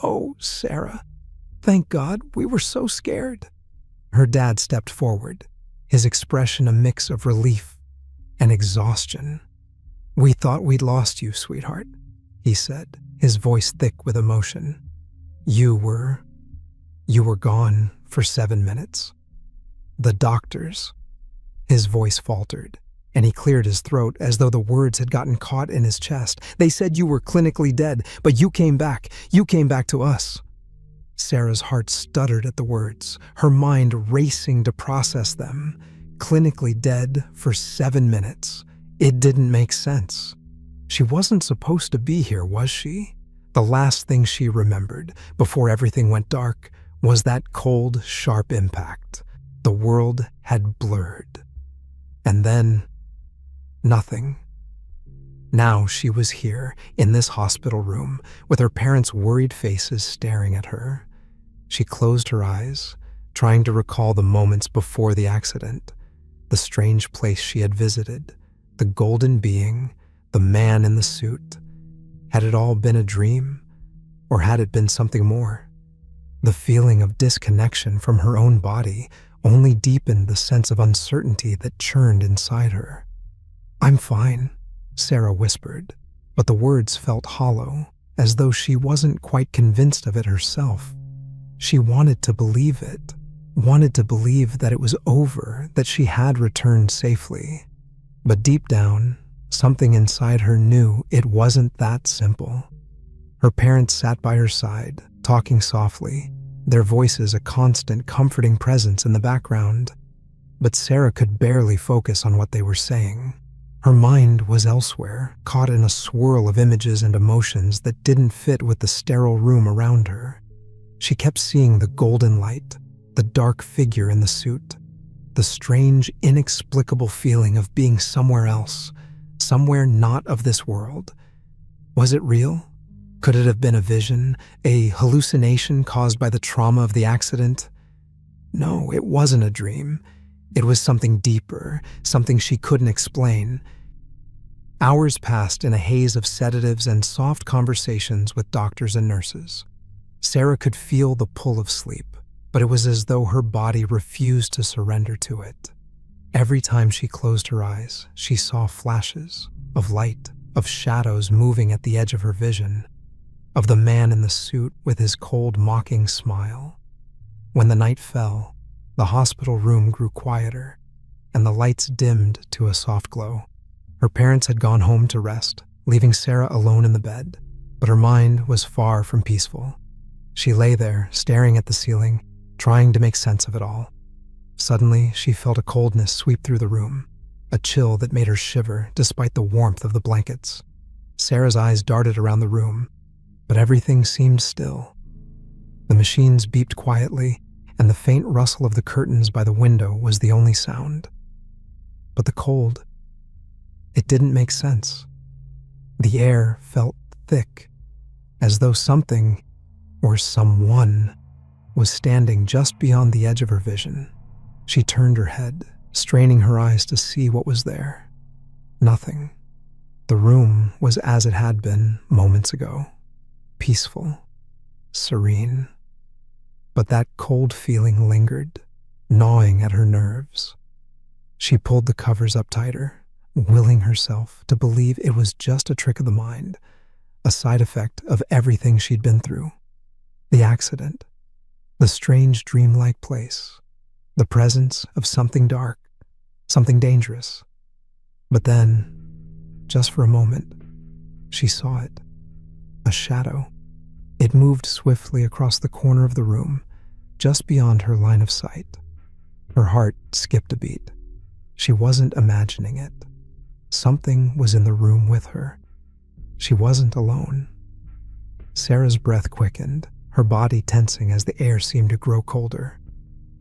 "Oh, Sarah, thank God, we were so scared." Her dad stepped forward, his expression a mix of relief and exhaustion. "We thought we'd lost you, sweetheart," he said, his voice thick with emotion. You were gone for 7 minutes. The doctors." His voice faltered, and he cleared his throat as though the words had gotten caught in his chest. "They said you were clinically dead, but you came back. You came back to us." Sarah's heart stuttered at the words, her mind racing to process them. Clinically dead for 7 minutes. It didn't make sense. She wasn't supposed to be here, was she? The last thing she remembered, before everything went dark, was that cold, sharp impact. The world had blurred. And then, nothing. Now she was here, in this hospital room, with her parents' worried faces staring at her. She closed her eyes, trying to recall the moments before the accident, the strange place she had visited, the golden being, the man in the suit. Had it all been a dream, or had it been something more? The feeling of disconnection from her own body only deepened the sense of uncertainty that churned inside her. "I'm fine," Sarah whispered, but the words felt hollow, as though she wasn't quite convinced of it herself. She wanted to believe it, wanted to believe that it was over, that she had returned safely. But deep down, something inside her knew it wasn't that simple. Her parents sat by her side, talking softly, their voices a constant, comforting presence in the background. But Sarah could barely focus on what they were saying. Her mind was elsewhere, caught in a swirl of images and emotions that didn't fit with the sterile room around her. She kept seeing the golden light, the dark figure in the suit, the strange, inexplicable feeling of being somewhere else, somewhere not of this world. Was it real? Could it have been a vision, a hallucination caused by the trauma of the accident? No, it wasn't a dream. It was something deeper, something she couldn't explain. Hours passed in a haze of sedatives and soft conversations with doctors and nurses. Sarah could feel the pull of sleep, but it was as though her body refused to surrender to it. Every time she closed her eyes, she saw flashes of light, of shadows moving at the edge of her vision, of the man in the suit with his cold, mocking smile. When the night fell, the hospital room grew quieter, and the lights dimmed to a soft glow. Her parents had gone home to rest, leaving Sarah alone in the bed, but her mind was far from peaceful. She lay there, staring at the ceiling, trying to make sense of it all. Suddenly, she felt a coldness sweep through the room, a chill that made her shiver despite the warmth of the blankets. Sarah's eyes darted around the room. but everything seemed still. The machines beeped quietly, and the faint rustle of the curtains by the window was the only sound. But the cold, it didn't make sense. The air felt thick, as though something, or someone, was standing just beyond the edge of her vision. She turned her head, straining her eyes to see what was there. Nothing. The room was as it had been moments ago, peaceful, serene. But that cold feeling lingered, gnawing at her nerves. She pulled the covers up tighter, willing herself to believe it was just a trick of the mind, a side effect of everything she'd been through. The accident, the strange dreamlike place, the presence of something dark, something dangerous. But then, just for a moment, she saw it. A shadow. It moved swiftly across the corner of the room, just beyond her line of sight. Her heart skipped a beat. She wasn't imagining it. Something was in the room with her. She wasn't alone. Sarah's breath quickened, her body tensing as the air seemed to grow colder.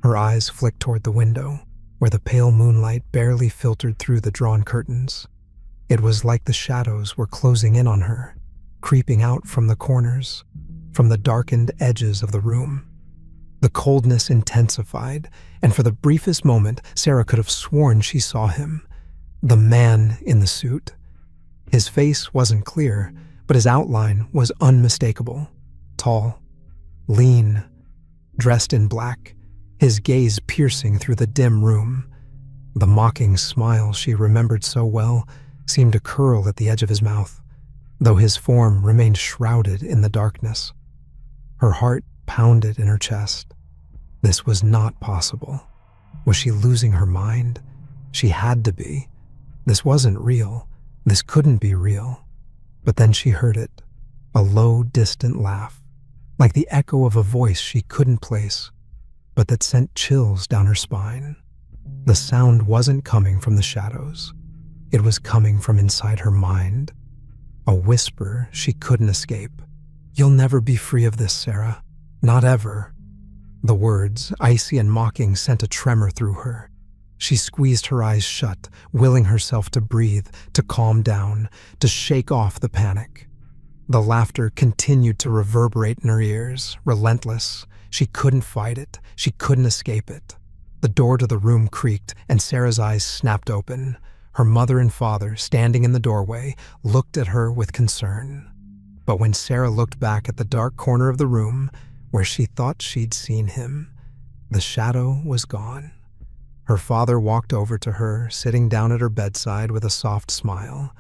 Her eyes flicked toward the window, where the pale moonlight barely filtered through the drawn curtains. It was like the shadows were closing in on her, creeping out from the corners, from the darkened edges of the room. The coldness intensified, and for the briefest moment, Sarah could have sworn she saw him, the man in the suit. His face wasn't clear, but his outline was unmistakable. Tall, lean, dressed in black, his gaze piercing through the dim room. The mocking smile she remembered so well seemed to curl at the edge of his mouth, though his form remained shrouded in the darkness. Her heart pounded in her chest. This was not possible. Was she losing her mind? She had to be. This wasn't real. This couldn't be real. But then she heard it, a low, distant laugh, like the echo of a voice she couldn't place, but that sent chills down her spine. The sound wasn't coming from the shadows. It was coming from inside her mind, a whisper she couldn't escape. "You'll never be free of this, Sarah. Not ever." The words, icy and mocking, sent a tremor through her. She squeezed her eyes shut, willing herself to breathe, to calm down, to shake off the panic. The laughter continued to reverberate in her ears, relentless. She couldn't fight it. She couldn't escape it. The door to the room creaked, and Sarah's eyes snapped open. Her mother and father, standing in the doorway, looked at her with concern. But when Sarah looked back at the dark corner of the room, where she thought she'd seen him, the shadow was gone. Her father walked over to her, sitting down at her bedside with a soft smile.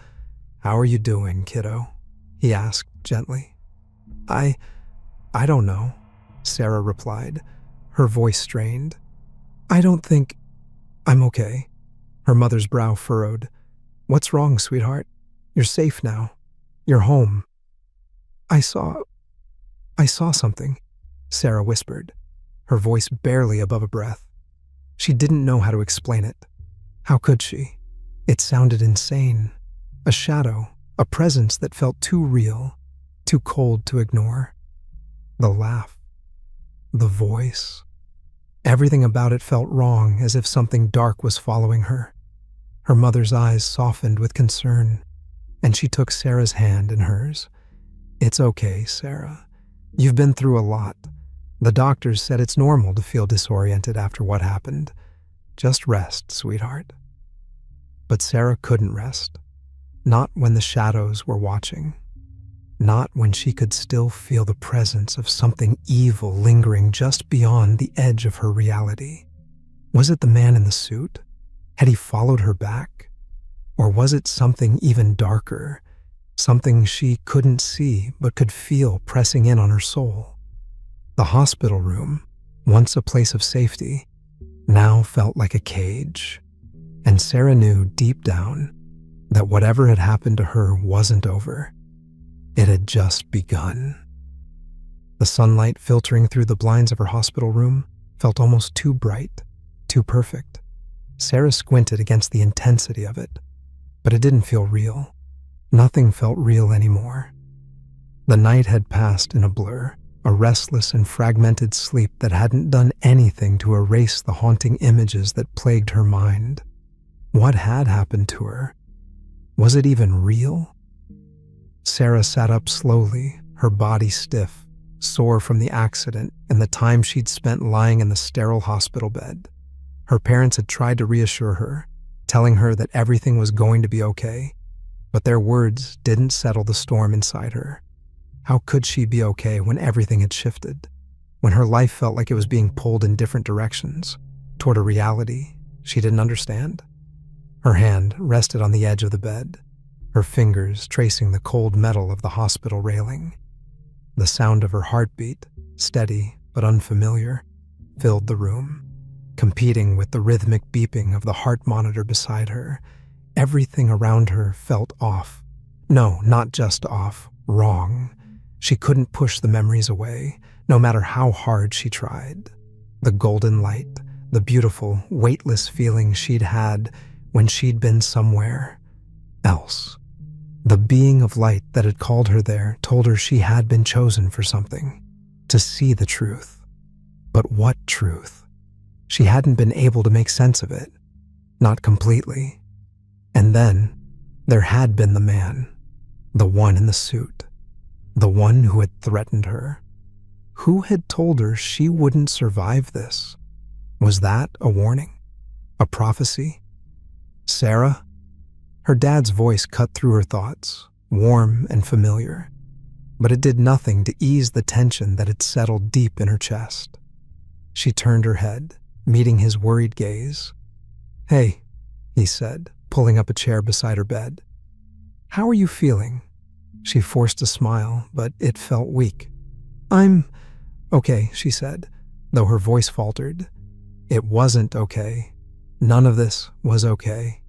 "How are you doing, kiddo?" he asked gently. I don't know," Sarah replied, her voice strained. "I don't think I'm okay." Her mother's brow furrowed. "What's wrong, sweetheart? You're safe now. You're home." I saw something," Sarah whispered, her voice barely above a breath. She didn't know how to explain it. How could she? It sounded insane. A shadow, a presence that felt too real, too cold to ignore. The laugh, the voice. Everything about it felt wrong, as if something dark was following her. Her mother's eyes softened with concern, and she took Sarah's hand in hers. "It's okay, Sarah. You've been through a lot. The doctors said it's normal to feel disoriented after what happened. Just rest, sweetheart." But Sarah couldn't rest. Not when the shadows were watching. Not when she could still feel the presence of something evil lingering just beyond the edge of her reality. Was it the man in the suit? Had he followed her back? Or was it something even darker? Something she couldn't see but could feel pressing in on her soul? The hospital room, once a place of safety, now felt like a cage. And Sarah knew deep down that whatever had happened to her wasn't over. It had just begun. The sunlight filtering through the blinds of her hospital room felt almost too bright, too perfect. Sarah squinted against the intensity of it, but it didn't feel real. Nothing felt real anymore. The night had passed in a blur, a restless and fragmented sleep that hadn't done anything to erase the haunting images that plagued her mind. What had happened to her? Was it even real? Sarah sat up slowly, her body stiff, sore from the accident and the time she'd spent lying in the sterile hospital bed. Her parents had tried to reassure her, telling her that everything was going to be okay, but their words didn't settle the storm inside her. How could she be okay when everything had shifted, when her life felt like it was being pulled in different directions, toward a reality she didn't understand? Her hand rested on the edge of the bed, her fingers tracing the cold metal of the hospital railing. The sound of her heartbeat, steady but unfamiliar, filled the room, competing with the rhythmic beeping of the heart monitor beside her. Everything around her felt off. No, not just off, wrong. She couldn't push the memories away, no matter how hard she tried. The golden light, the beautiful, weightless feeling she'd had when she'd been somewhere else. The being of light that had called her there told her she had been chosen for something, to see the truth. But what truth? She hadn't been able to make sense of it. Not completely. And then, there had been the man, the one in the suit, the one who had threatened her. Who had told her she wouldn't survive this? Was that a warning? A prophecy? Sarah? Her dad's voice cut through her thoughts, warm and familiar, but it did nothing to ease the tension that had settled deep in her chest. She turned her head, meeting his worried gaze. "Hey," he said, pulling up a chair beside her bed. "How are you feeling?" She forced a smile, but it felt weak. "I'm okay," she said, though her voice faltered. It wasn't okay. None of this was okay.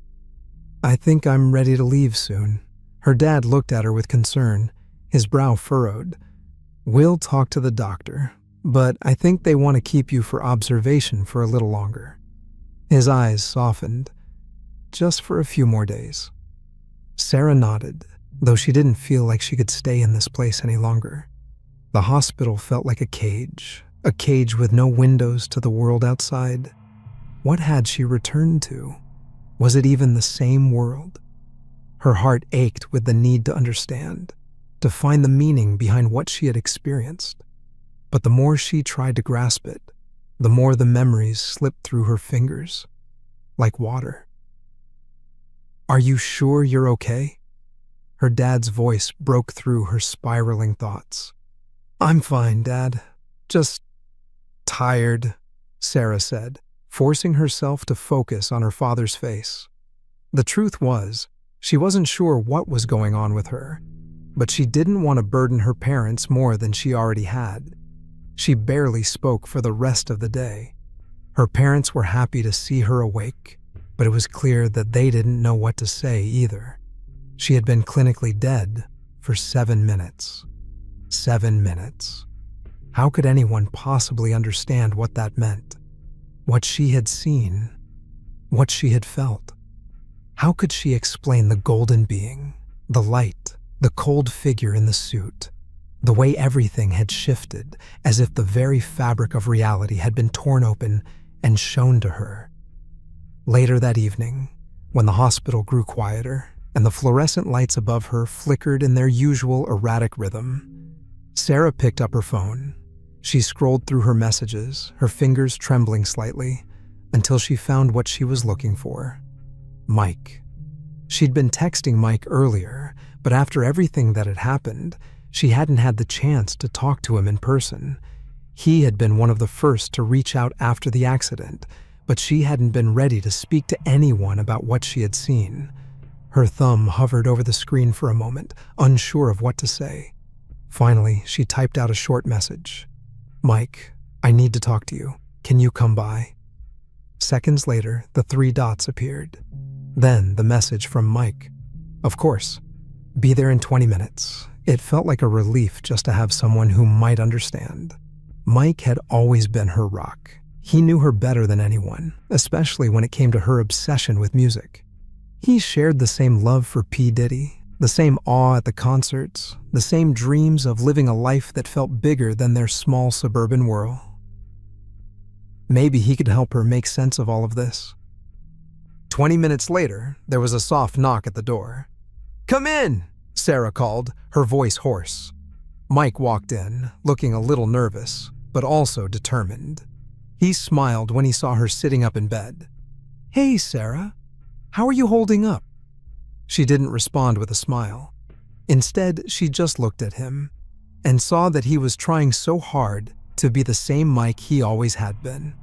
"I think I'm ready to leave soon." Her dad looked at her with concern, his brow furrowed. "We'll talk to the doctor, but I think they want to keep you for observation for a little longer." His eyes softened. "Just for a few more days." Sarah nodded, though she didn't feel like she could stay in this place any longer. The hospital felt like a cage with no windows to the world outside. What had she returned to? Was it even the same world? Her heart ached with the need to understand, to find the meaning behind what she had experienced. But the more she tried to grasp it, the more the memories slipped through her fingers, like water. "Are you sure you're okay?" Her dad's voice broke through her spiraling thoughts. "I'm fine, Dad. Just tired," Sarah said, forcing herself to focus on her father's face. The truth was, she wasn't sure what was going on with her, but she didn't want to burden her parents more than she already had. She barely spoke for the rest of the day. Her parents were happy to see her awake, but it was clear that they didn't know what to say either. She had been clinically dead for 7 minutes. 7 minutes. How could anyone possibly understand what that meant? What she had seen? What she had felt? How could she explain the golden being, the light, the cold figure in the suit, the way everything had shifted, as if the very fabric of reality had been torn open and shown to her? Later that evening, when the hospital grew quieter and the fluorescent lights above her flickered in their usual erratic rhythm, Sarah picked up her phone. She scrolled through her messages, her fingers trembling slightly, until she found what she was looking for. Mike. She'd been texting Mike earlier, but after everything that had happened, she hadn't had the chance to talk to him in person. He had been one of the first to reach out after the accident, but she hadn't been ready to speak to anyone about what she had seen. Her thumb hovered over the screen for a moment, unsure of what to say. Finally, she typed out a short message. "Mike, I need to talk to you. Can you come by?" Seconds later, the 3 dots appeared. Then the message from Mike. "Of course. Be there in 20 minutes. It felt like a relief just to have someone who might understand. Mike had always been her rock. He knew her better than anyone, especially when it came to her obsession with music. He shared the same love for P. Diddy, The same awe at the concerts, the same dreams of living a life that felt bigger than their small suburban whirl. Maybe he could help her make sense of all of this. 20 minutes later, there was a soft knock at the door. "Come in," Sarah called, her voice hoarse. Mike walked in, looking a little nervous, but also determined. He smiled when he saw her sitting up in bed. "Hey, Sarah. How are you holding up?" She didn't respond with a smile. Instead, she just looked at him and saw that he was trying so hard to be the same Mike he always had been.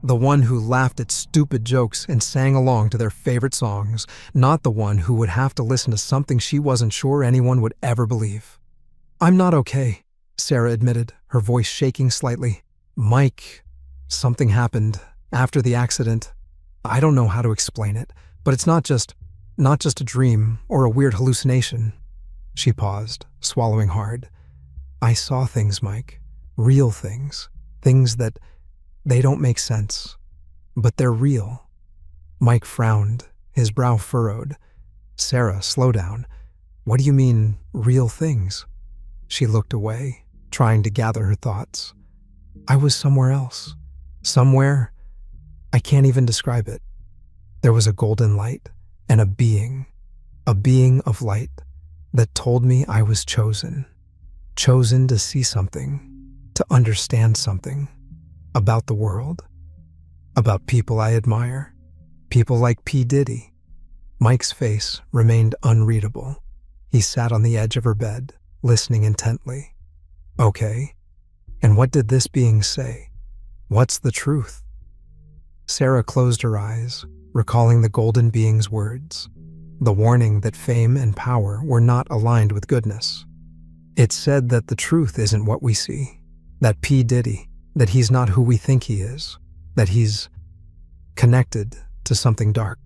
The one who laughed at stupid jokes and sang along to their favorite songs, not the one who would have to listen to something she wasn't sure anyone would ever believe. "I'm not okay," Sarah admitted, her voice shaking slightly. "Mike, something happened after the accident. I don't know how to explain it, but it's not just a dream or a weird hallucination." She paused, swallowing hard. "I saw things, Mike. Real things. Things that they don't make sense. But they're real." Mike frowned, his brow furrowed. "Sarah, slow down. What do you mean, real things?" She looked away, trying to gather her thoughts. "I was somewhere else. Somewhere. I can't even describe it. There was a golden light and a being of light that told me I was chosen to see something, to understand something about the world, about people I admire, people like P. Diddy." Mike's face remained unreadable. He sat on the edge of her bed, listening intently. "Okay, and what did this being say? What's the truth?" Sarah closed her eyes, recalling the golden being's words, the warning that fame and power were not aligned with goodness. It said that the truth isn't what we see, that P. Diddy, that he's not who we think he is, that he's connected to something dark.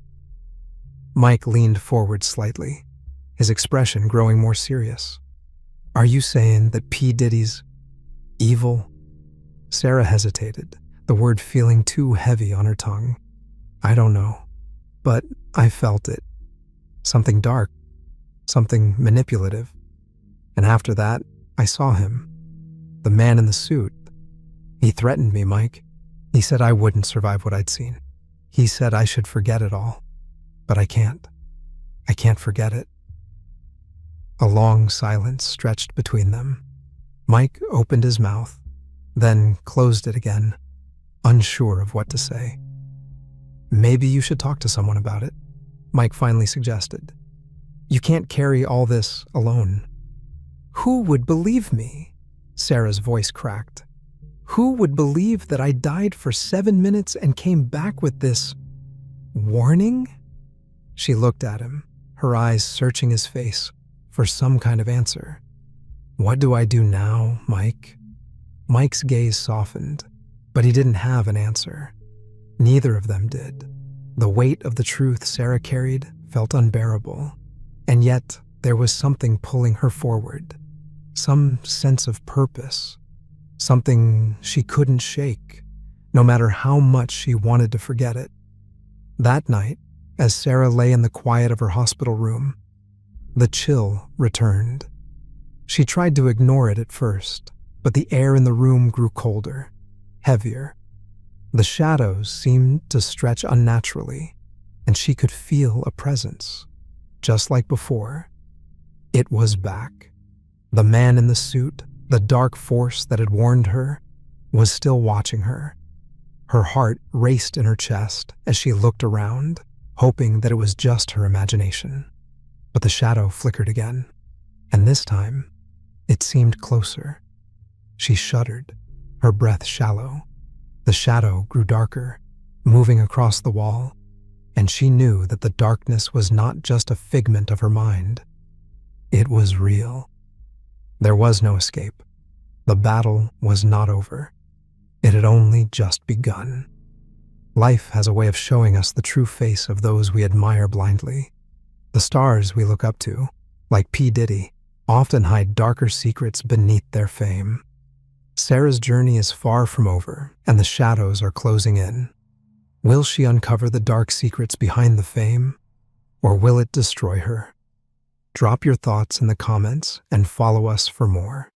Mike leaned forward slightly, his expression growing more serious. "Are you saying that P. Diddy's evil?" Sarah hesitated, the word feeling too heavy on her tongue. "I don't know, but I felt it. Something dark, something manipulative. And after that, I saw him. The man in the suit. He threatened me, Mike. He said I wouldn't survive what I'd seen. He said I should forget it all. But I can't. I can't forget it." A long silence stretched between them. Mike opened his mouth, then closed it again, unsure of what to say. "Maybe you should talk to someone about it," Mike finally suggested. "You can't carry all this alone." "Who would believe me?" Sarah's voice cracked. "Who would believe that I died for 7 minutes and came back with this warning?" She looked at him, her eyes searching his face for some kind of answer. "What do I do now, Mike?" Mike's gaze softened, but he didn't have an answer. Neither of them did. The weight of the truth Sarah carried felt unbearable, and yet there was something pulling her forward, some sense of purpose, something she couldn't shake, no matter how much she wanted to forget it. That night, as Sarah lay in the quiet of her hospital room, the chill returned. She tried to ignore it at first, but the air in the room grew colder, heavier. The shadows seemed to stretch unnaturally, and she could feel a presence, just like before. It was back. The man in the suit, the dark force that had warned her, was still watching her. Her heart raced in her chest as she looked around, hoping that it was just her imagination. But the shadow flickered again, and this time, it seemed closer. She shuddered, her breath shallow. The shadow grew darker, moving across the wall, and she knew that the darkness was not just a figment of her mind. It was real. There was no escape. The battle was not over. It had only just begun. Life has a way of showing us the true face of those we admire blindly. The stars we look up to, like P. Diddy, often hide darker secrets beneath their fame. Sarah's journey is far from over, and the shadows are closing in. Will she uncover the dark secrets behind the fame, or will it destroy her? Drop your thoughts in the comments and follow us for more.